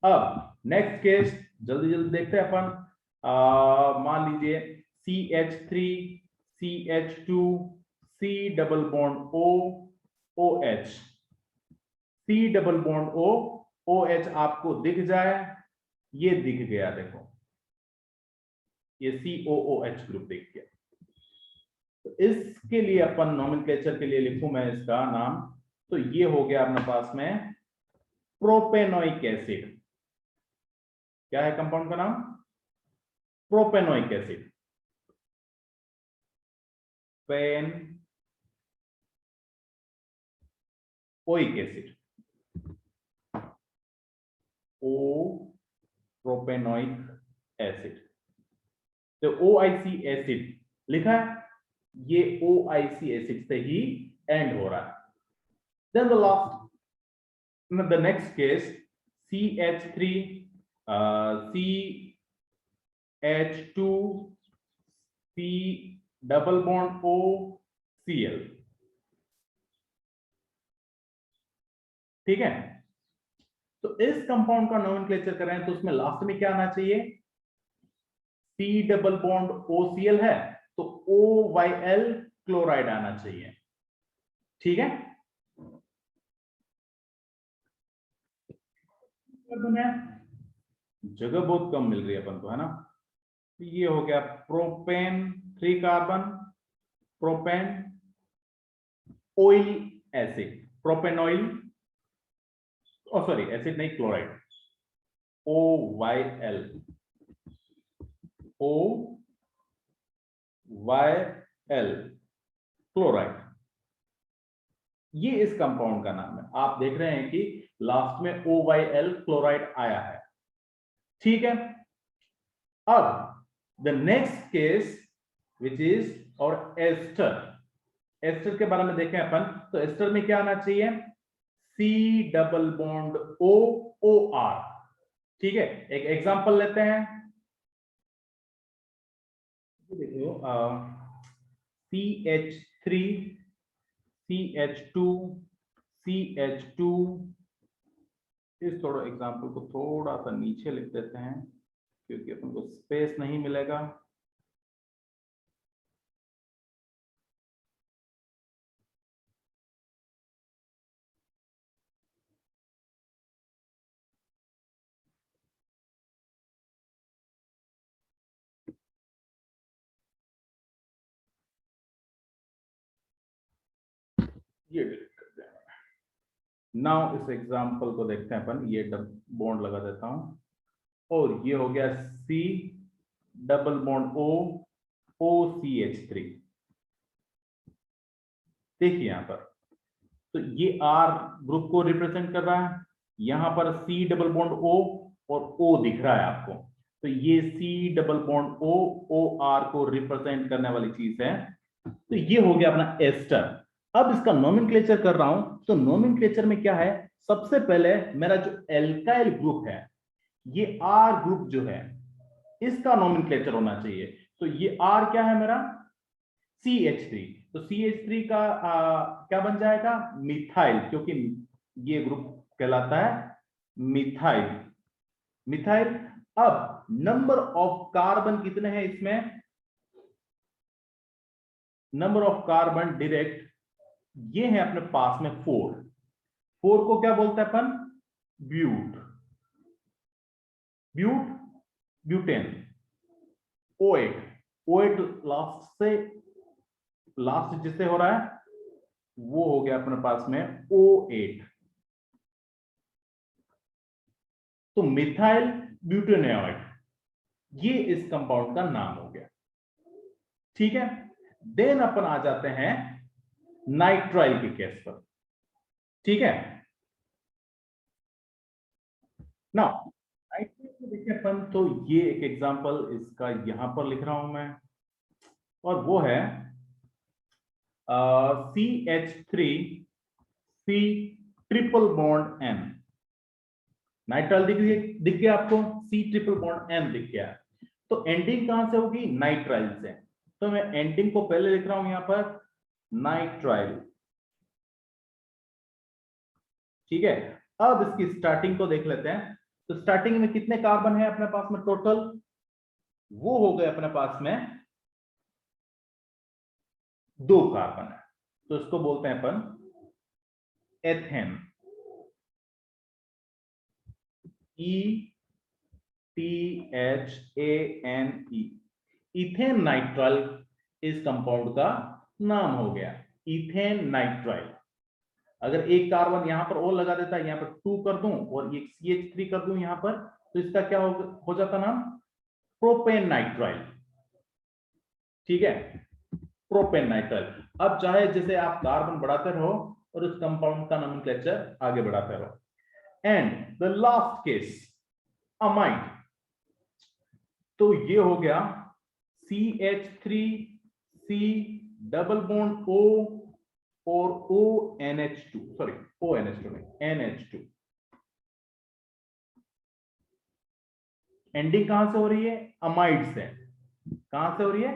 अब नेक्स्ट केस जल्दी जल्दी देखते हैं अपन। मान लीजिए CH3CH2 C double bond O OH, C double bond O OH आपको दिख जाए, ये दिख गया, देखो ये COOH ग्रुप दिख गया। तो इसके लिए अपन नोमेनक्लेचर के लिए लिखूं मैं इसका नाम, तो ये हो गया अपने पास में प्रोपेनोइक एसिड। क्या है कंपाउंड का नाम? प्रोपेनोइक एसिड, पेनोइक एसिड, ओ प्रोपेनोइक एसिड। तो OIC एसिड लिखा है, ये OIC एसिड से ही एंड हो रहा है। Then the last, the next case CH3 CH2 C double bond O Cl। ठीक है, तो इस कंपाउंड का नोमेनक्लेचर करें तो उसमें लास्ट में क्या आना चाहिए? C डबल बॉन्ड OCl है तो OYl क्लोराइड आना चाहिए। ठीक है, जगह बहुत कम मिल रही है अपन को, है ना। ये हो गया propane 3 carbon, propane oyl acid, propanoyl, sorry acid नहीं क्लोराइड, OYl, OYl क्लोराइड। ये इस कंपाउंड का नाम है। आप देख रहे हैं कि लास्ट में OYl क्लोराइड आया है। ठीक है, अब the next case which is और एस्टर। एस्टर के बारे में देखें अपन, तो एस्टर में क्या आना चाहिए? C double bond O OR। ठीक है, एक एग्जांपल लेते हैं, देखो CH3 CH2 CH2, इस थोड़ा एग्जाम्पल को थोड़ा सा नीचे लिख देते हैं क्योंकि अपन को स्पेस नहीं मिलेगा। ये डिलीट कर देना। नाउ इस एग्जाम्पल को देखते हैं अपन, ये बॉन्ड लगा देता हूं और ये हो गया C double bond O OCH3। देखिए यहां पर तो ये R ग्रुप को रिप्रेजेंट कर रहा है, यहां पर C डबल बॉन्ड O और O दिख रहा है आपको, तो ये C double bond O OR को रिप्रेजेंट करने वाली चीज है। तो ये हो गया अपना एस्टर। अब इसका नोमेनक्लेचर कर रहा हूं, तो नोमेनक्लेचर में क्या है, सबसे पहले मेरा जो एल्काइल ग्रुप है, ये R ग्रुप जो है इसका नोमेनक्लेचर होना चाहिए। तो ये R क्या है मेरा, CH3, तो CH3 का क्या बन जाएगा, मिथाइल, क्योंकि ये ग्रुप कहलाता है मिथाइल। मिथाइल। अब नंबर ऑफ कार्बन कितने हैं इसमें, नंबर ऑफ कार्बन डायरेक्ट ये है अपने पास में 4। 4 को क्या बोलते हैं अपन, ब्यूट, ब्यूट, ब्यूटेन। O8, O8 लास्ट जिससे हो रहा है वो हो गया अपने पास में O8। तो मिथाइल ब्यूटेनोइड, ये इस कंपाउंड का नाम हो गया। ठीक है, देन अपन आ जाते हैं नाइट्राइल के केस पर। ठीक है, नाउ नाइट्राइल को देखिए अपन, तो ये एक एग्जांपल इसका यहां पर लिख रहा हूं मैं, और वो है CH3C triple bond N। Nitrile दिख गया आपको, C ट्रिपल बॉन्ड N दिख गया। तो एंडिंग कहां से होगी, नाइट्राइल से, तो मैं एंडिंग को पहले लिख रहा हूं यहां पर नाइट्राइल। ठीक है, अब इसकी स्टार्टिंग को देख लेते हैं। तो स्टार्टिंग में कितने कार्बन है अपने पास में टोटल, वो हो गए अपने पास में 2 कार्बन है, तो इसको बोलते हैं अपन एथेन, ETHANE। इथेन नाइट्राइल इस कंपाउंड का नाम हो गया, इथेन नाइट्राइल। अगर एक कार्बन यहां पर और लगा देता है, यहां पर 2 कर दूं और ये CH3 कर दूं यहां पर, तो इसका क्या हो जाता नाम, प्रोपेन नाइट्राइल। ठीक है, प्रोपेन नाइट्राइल। अब चाहे जैसे आप कार्बन बढ़ाते रहो और उस कंपाउंड का नोमेनक्लेचर आगे बढ़ाते रहो। And the last case amide, तो ये हो गया CH3C डबल बॉन्ड O और ONH2, सॉरी ONH2 नहीं, NH2। एंडिंग कहां से हो रही है, अमाइड से। कहां से हो रही है,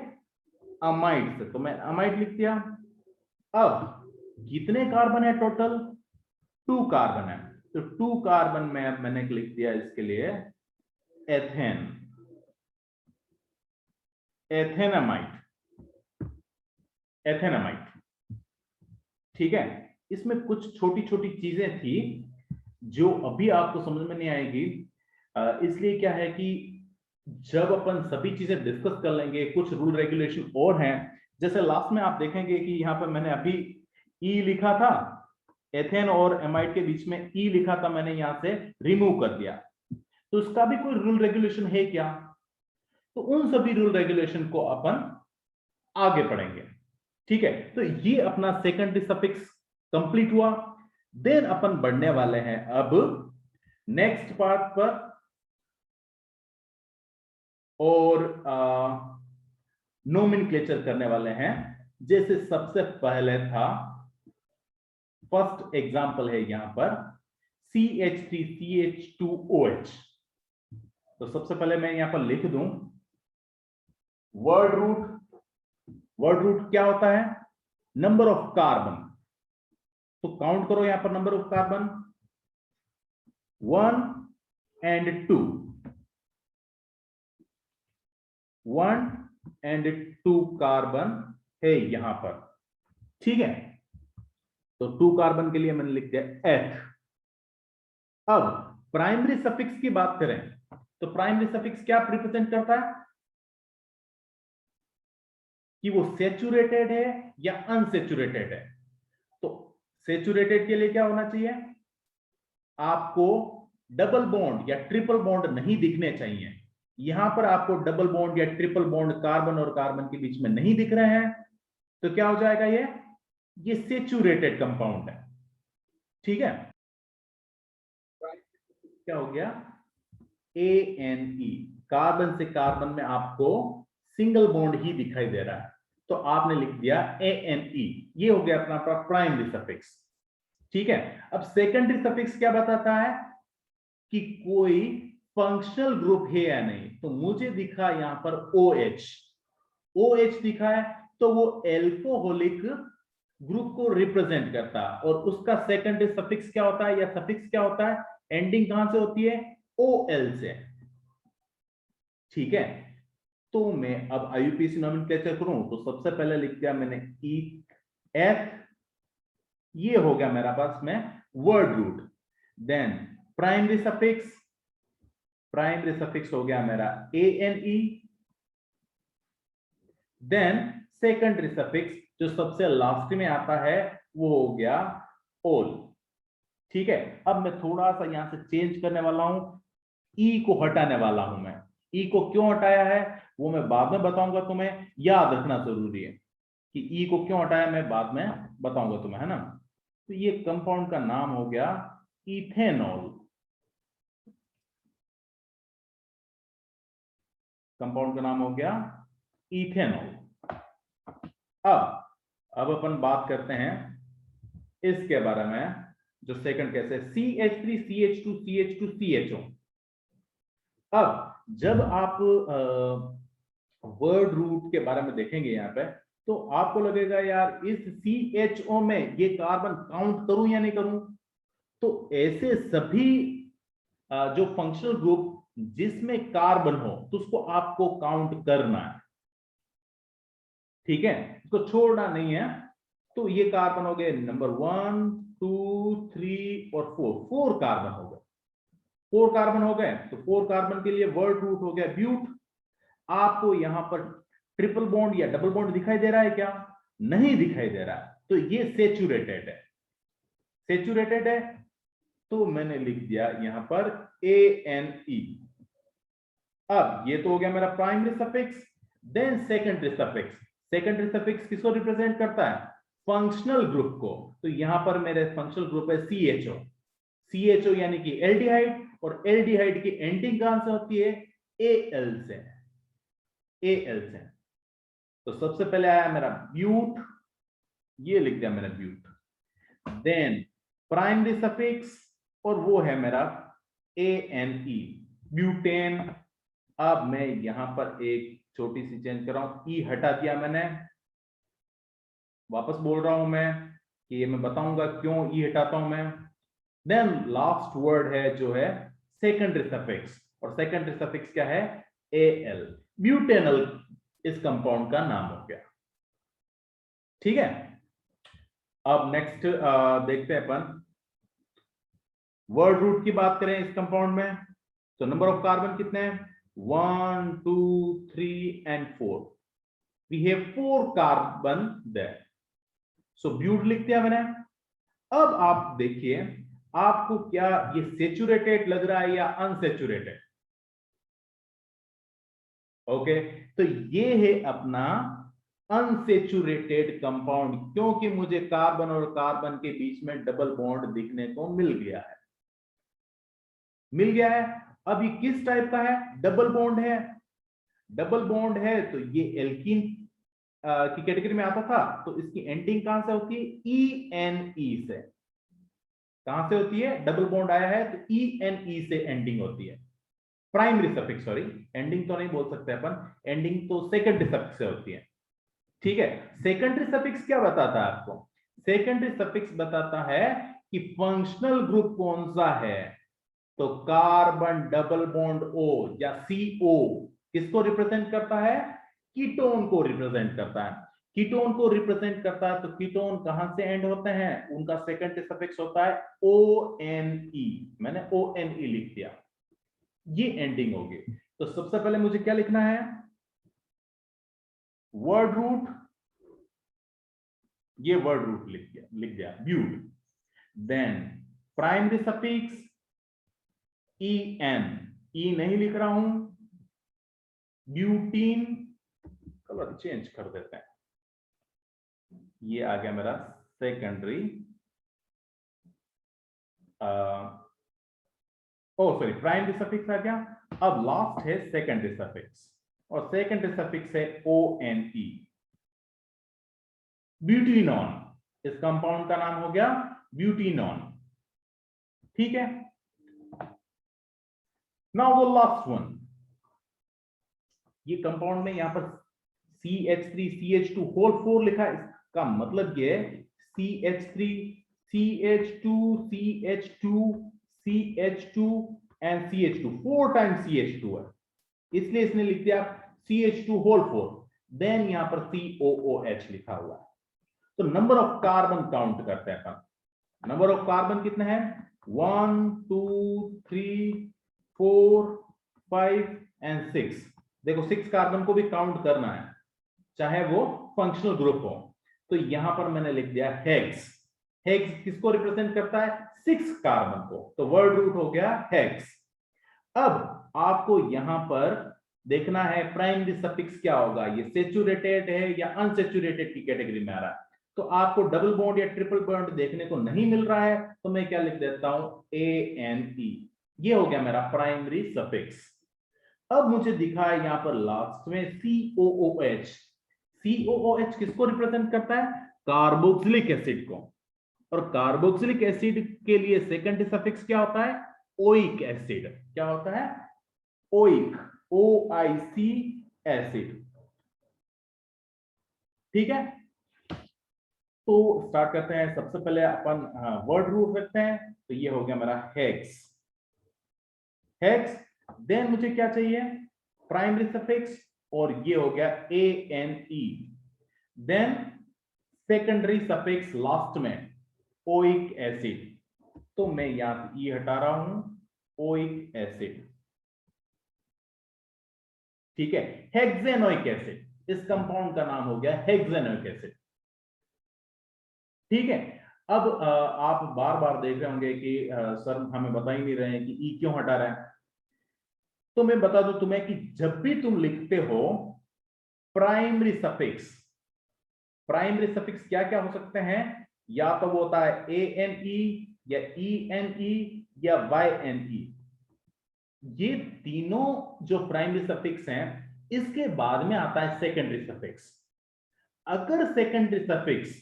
अमाइड से, तो मैं अमाइड लिख दिया। अब कितने कार्बन है टोटल, 2 कार्बन है, तो 2 कार्बन में मैंने लिख दिया इसके लिए एथेन, एथेनामाइड, एथेनामाइड। ठीक है, इसमें कुछ छोटी छोटी चीजें थी जो अभी आपको समझ में नहीं आएगी, इसलिए क्या है कि जब अपन सभी चीजें डिस्कस कर लेंगे, कुछ रूल रेगुलेशन और हैं, जैसे लास्ट में आप देखेंगे कि यहाँ पर मैंने अभी ई लिखा था, एथेन और एमाइड के बीच में ई लिखा था, मैंने यहां से रिमूव कर दिया, तो इसका भी कोई रूल रेगुलेशन है क्या, तो उन सभी रूल रेगुलेशन को अपन आगे पढ़ेंगे। ठीक है, तो ये अपना सेकेंडरी सफिक्स कंप्लीट हुआ। देन अपन बढ़ने वाले हैं अब नेक्स्ट पार्ट पर, और नोमेनक्लेचर करने वाले हैं। जैसे सबसे पहले था, फर्स्ट एग्जांपल है यहां पर CH3CH2OH। तो सबसे पहले मैं यहां पर लिख दूं वर्ड रूट। वर्ड रूट क्या होता है, नंबर ऑफ कार्बन। तो काउंट करो यहां पर number of carbon 1 and 2, 1 and 2 carbon है यहां पर, ठीक है। तो 2 कार्बन के लिए मैंने लिख दिया H। अब प्राइमरी सफिक्स की बात करें तो प्राइमरी सफिक्स क्या रिप्रेजेंट करता है कि वो सेचुरेटेड है या अनसेचुरेटेड है। तो सेचुरेटेड के लिए क्या होना चाहिए, आपको डबल बॉन्ड या ट्रिपल बॉन्ड नहीं दिखने चाहिए। यहां पर आपको डबल बॉन्ड या ट्रिपल बॉन्ड कार्बन और कार्बन के बीच में नहीं दिख रहे हैं, तो क्या हो जाएगा, ये सेचुरेटेड कंपाउंड है, ठीक है। क्या हो गया, ANE, कार्बन से कार्बन में आपको सिंगल बॉन्ड ही दिखाई दे रहा है, तो आपने लिख दिया ANE। ये हो गया अपना प्राइमरी सफिक्स, ठीक है। अब सेकेंडरी सफिक्स क्या बताता है कि कोई फंक्शनल ग्रुप है या नहीं। तो मुझे दिखा यहां पर OH दिखा है, तो वो एल्कोहलिक ग्रुप को रिप्रेजेंट करता है, और उसका सेकेंडरी सफिक्स क्या होता है या सफिक्स क्या होता है, एंडिंग कहां से होती है, OL से, ठीक है। तो मैं अब IUPAC नोमेनक्लेचर करूं तो सबसे पहले लिख दिया मैंने EF, ये हो गया मेरा पास में word root. Then primary suffix हो गया मेरा ANE। देन सेकेंडरी सफिक्स जो सबसे लास्ट में आता है वो हो गया OL, ठीक है। अब मैं थोड़ा सा यहां से चेंज करने वाला हूं, E को हटाने वाला हूं मैं। E को क्यों हटाया है वो मैं बाद में बताऊंगा, तुम्हें याद रखना जरूरी है कि E को क्यों हटाया, मैं बाद में बताऊंगा तुम्हें, है ना। तो ये कंपाउंड का नाम हो गया इथेनॉल, कंपाउंड का नाम हो गया इथेनॉल। अब अपन बात करते हैं इसके बारे में, जो सेकंड केस है CH3 CH2 CH2 CHO। अब जब आप वर्ड रूट के बारे में देखेंगे यहाँ पे, तो आपको लगेगा यार इस CHO में ये कार्बन काउंट करूं या नहीं करूं। तो ऐसे सभी जो फंक्शनल ग्रुप जिसमें कार्बन हो तो उसको आपको काउंट करना है, ठीक है, इसको छोड़ना नहीं है। तो ये कार्बन हो गए नंबर 1 2 3 और 4 कार्बन हो गए, 4 कार्बन हो गए। तो 4 कार्बन के लिए वर्ड रूट हो गया ब्यूट। आपको यहां पर ट्रिपल बॉन्ड या डबल बॉन्ड दिखाई दे रहा है क्या, नहीं दिखाई दे रहा है, तो ये सेचुरेटेड है। तो मैंने लिख दिया यहां पर ANE। अब ये तो हो गया मेरा primary suffix. Then secondary suffix किसको रिप्रेजेंट करता है, फंक्शनल ग्रुप को। तो यहां पर मेरे फंक्शनल ग्रुप है CHO यानी कि एल्डिहाइड, और एल्डिहाइड की एंडिंग कहां से होती है, AL से। तो सबसे पहले आया मेरा ब्यूट, ये लिख दिया मैंने ब्यूट। देन प्राइमरी सफिक्स, और वो है मेरा ANE, ब्यूटेन। अब मैं यहां पर एक छोटी सी चेंज कर रहा हूं, E हटा दिया मैंने, वापस बोल रहा हूं मैं कि ये मैं बताऊंगा क्यों E हटाता हूं मैं। देन लास्ट वर्ड है जो है सेकेंडरी सफिक्स, और सेकेंडरी सफिक्स क्या है, AL, ब्यूटेनल इस कंपाउंड का नाम हो गया, ठीक है। अब नेक्स्ट देखते हैं अपन वर्ड रूट की बात करें इस कंपाउंड में, तो नंबर ऑफ कार्बन कितने हैं, 1 2 3 and 4। We have 4 carbon there, so but लिख दिया मैंने। अब आप देखिए आपको क्या ये सेचुरेटेड लग रहा है या अनसेचुरेटेड, ओके। तो ये है अपना अनसेचुरेटेड कंपाउंड, क्योंकि मुझे कार्बन और कार्बन के बीच में डबल बॉन्ड दिखने को मिल गया है। अब ये किस टाइप का है, डबल बॉन्ड है, तो ये एल्कीन की कैटेगरी में आता था। तो इसकी एंडिंग कहां से होती है, ENE से। कहां से होती है, डबल बॉन्ड आया है तो ENE से एंडिंग होती है, प्राइमरी सफिक्स, सॉरी एंडिंग तो नहीं बोल सकते अपन, एंडिंग तो सेकेंडरी सफिक्स से होती है, ठीक है। सेकेंडरी सफिक्स क्या बताता है आपको, सेकेंडरी सफिक्स बताता है कि फंक्शनल ग्रुप कौन सा है। तो कार्बन डबल बॉन्ड O या CO किसको रिप्रेजेंट करता है? कीटोन को रिप्रेजेंट करता है। कीटोन को रिप्रेजेंट करता है, तो कीटोन कहां से एंड होते हैं? उनका सेकेंडरी सफिक्स होता है ONE। मैंने ONE लिख दिया, ये एंडिंग होगी। तो सबसे पहले मुझे क्या लिखना है? वर्ड रूट, ये वर्ड रूट लिख दिया but. Then primary suffix EN, E नहीं लिख रहा हूं, ब्यूटीन, कलर चेंज कर देते हैं, ये आ गया मेरा सेकेंडरी, सॉरी प्राइमरी सफिक्स आ गया। अब लास्ट है सेकेंडरी सफिक्स, और सेकेंडरी सफिक्स है ONE, ब्यूटीनॉन। इस कंपाउंड का नाम हो गया ब्यूटीनॉन। ठीक है, नाउ वो लास्ट वन, ये कंपाउंड में यहां पर CH3CH2 होल 4 लिखा है। इसका मतलब ये CH3 CH2 CH2 CH2 and CH2, 4 times CH2 है, इसलिए इसने लिख दिया CH2 होल 4। देन यहां पर COOH लिखा हुआ है। तो नंबर ऑफ कार्बन काउंट करते हैं अपन। नंबर ऑफ कार्बन कितने हैं? 1 2 3 4 5 एंड 6। देखो 6 कार्बन को भी काउंट करना है, चाहे वो फंक्शनल ग्रुप हो। तो यहां पर मैंने लिख दिया हेक्स। हेक्स किसको रिप्रेजेंट करता है? 6 कार्बन को, तो वर्ड रूट हो गया हेक्स। अब आपको यहां पर देखना है प्राइमरी सफिक्स क्या होगा, ये सेचुरेटेड है या अनसेचुरेटेड की कैटेगरी में आ रहा है। तो आपको डबल बॉन्ड या ट्रिपल बॉन्ड देखने को नहीं मिल रहा है, तो मैं क्या लिख देता हूं? ANE। ये हो गया मेरा प्राइमरी सफिक्स। अब मुझे दिखा है यहां पर लास्ट में COOH। COOH किसको रिप्रेजेंट करता है? कार्बोक्सिलिक एसिड को। और कार्बोक्सिलिक एसिड के लिए सेकेंडरी सफिक्स क्या होता है? Oic acid. क्या होता है? Oic, OIC acid. ठीक है, तो स्टार्ट करते हैं। सबसे पहले अपन वर्ड रूट रखते हैं, तो ये हो गया मेरा हेक्स। हेक्स, देन मुझे क्या चाहिए? प्राइमरी सफिक्स, और ये हो गया ANE। Then secondary suffix last में ओइक एसिड, तो मैं यहां से E हटा रहा हूं, ओइक एसिड। ठीक है, हेक्सेनोइक एसिड, इस कंपाउंड का नाम हो गया हेक्सेनोइक एसिड। ठीक है, अब आप बार बार देख रहे होंगे कि सर हमें बता ही नहीं रहे हैं कि ई क्यों हटा रहे हैं। तो मैं बता दूं तुम्हें कि जब भी तुम लिखते हो प्राइमरी सफिक्स, प्राइमरी सफिक्स क्या क्या हो सकते हैं? या तो वो होता है ANE या ENE या YNE। ये तीनों जो प्राइमरी सफिक्स हैं, इसके बाद में आता है सेकेंडरी सफिक्स। अगर सेकेंडरी सफिक्स,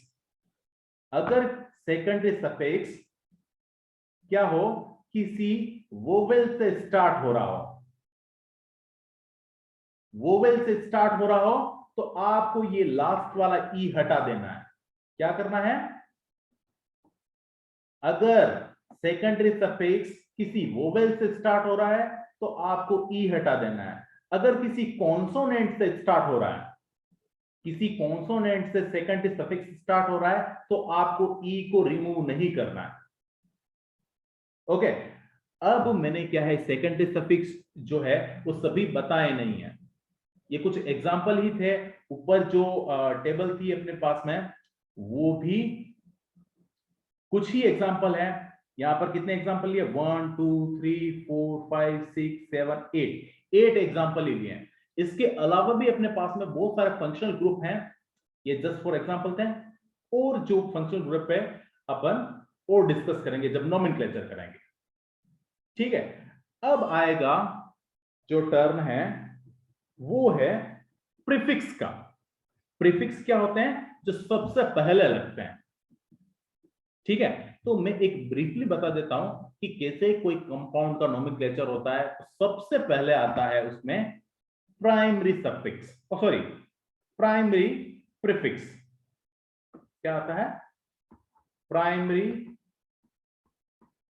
अगर सेकेंडरी सफिक्स क्या हो? किसी वोवेल से स्टार्ट हो रहा हो, वोवेल से स्टार्ट हो रहा हो, तो आपको ये लास्ट वाला ई हटा देना है। क्या करना है? अगर सेकेंडरी सफिक्स किसी वोवेल से स्टार्ट हो रहा है, तो आपको ई हटा देना है। अगर किसी कॉन्सोनेंट से स्टार्ट हो रहा है, किसी कॉन्सोनेंट से सेकेंडरी सफिक्स स्टार्ट हो रहा है, तो आपको ई को रिमूव नहीं करना है। ओके, अब मैंने क्या है, सेकेंडरी सफिक्स जो है वो सभी बताए नहीं है, ये कुछ एग्जाम्पल ही थे। ऊपर जो टेबल थी अपने पास में, वो भी कुछ ही एग्जाम्पल है। यहां पर कितने एग्जाम्पल लिए? 1 2 3 4 5 6 7 8 एग्जाम्पल ही लिए हैं। इसके अलावा भी अपने पास में बहुत सारे फंक्शनल ग्रुप हैं, ये जस्ट फॉर एग्जाम्पल थे। और जो फंक्शनल ग्रुप है अपन और डिस्कस करेंगे जब नोमेनक्लेचर करेंगे। ठीक है, अब आएगा जो टर्म है वो है प्रीफिक्स का। प्रीफिक्स क्या होते हैं? जो सबसे पहले लगते हैं। ठीक है, तो मैं एक ब्रीफली बता देता हूं कि कैसे कोई कंपाउंड का नोमेनक्लेचर होता है। सबसे पहले आता है उसमें primary suffix, sorry primary prefix. क्या आता है? प्राइमरी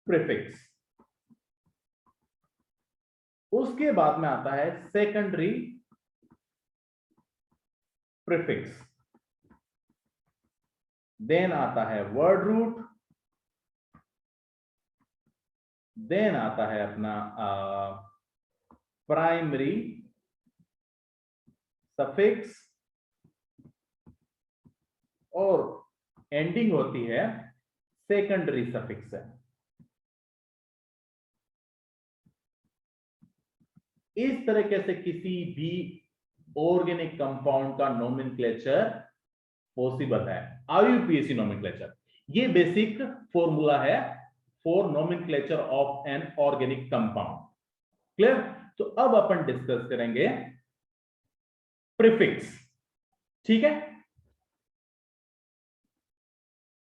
प्रीफिक्स, उसके बाद में आता है सेकेंडरी प्रीफिक्स, देन आता है वर्ड रूट, देन आता है अपना प्राइमरी सफिक्स, और एंडिंग होती है सेकेंडरी सफिक्स है। इस तरीके से किसी भी ऑर्गेनिक कंपाउंड का नोमेनक्लेचर पॉसिबल है, आईयूपीएसी नोमेनक्लेचर। ये बेसिक फॉर्मूला है for nomenclature of an organic compound. Clear? तो अब अपन डिस्कस करेंगे प्रीफिक्स। ठीक है,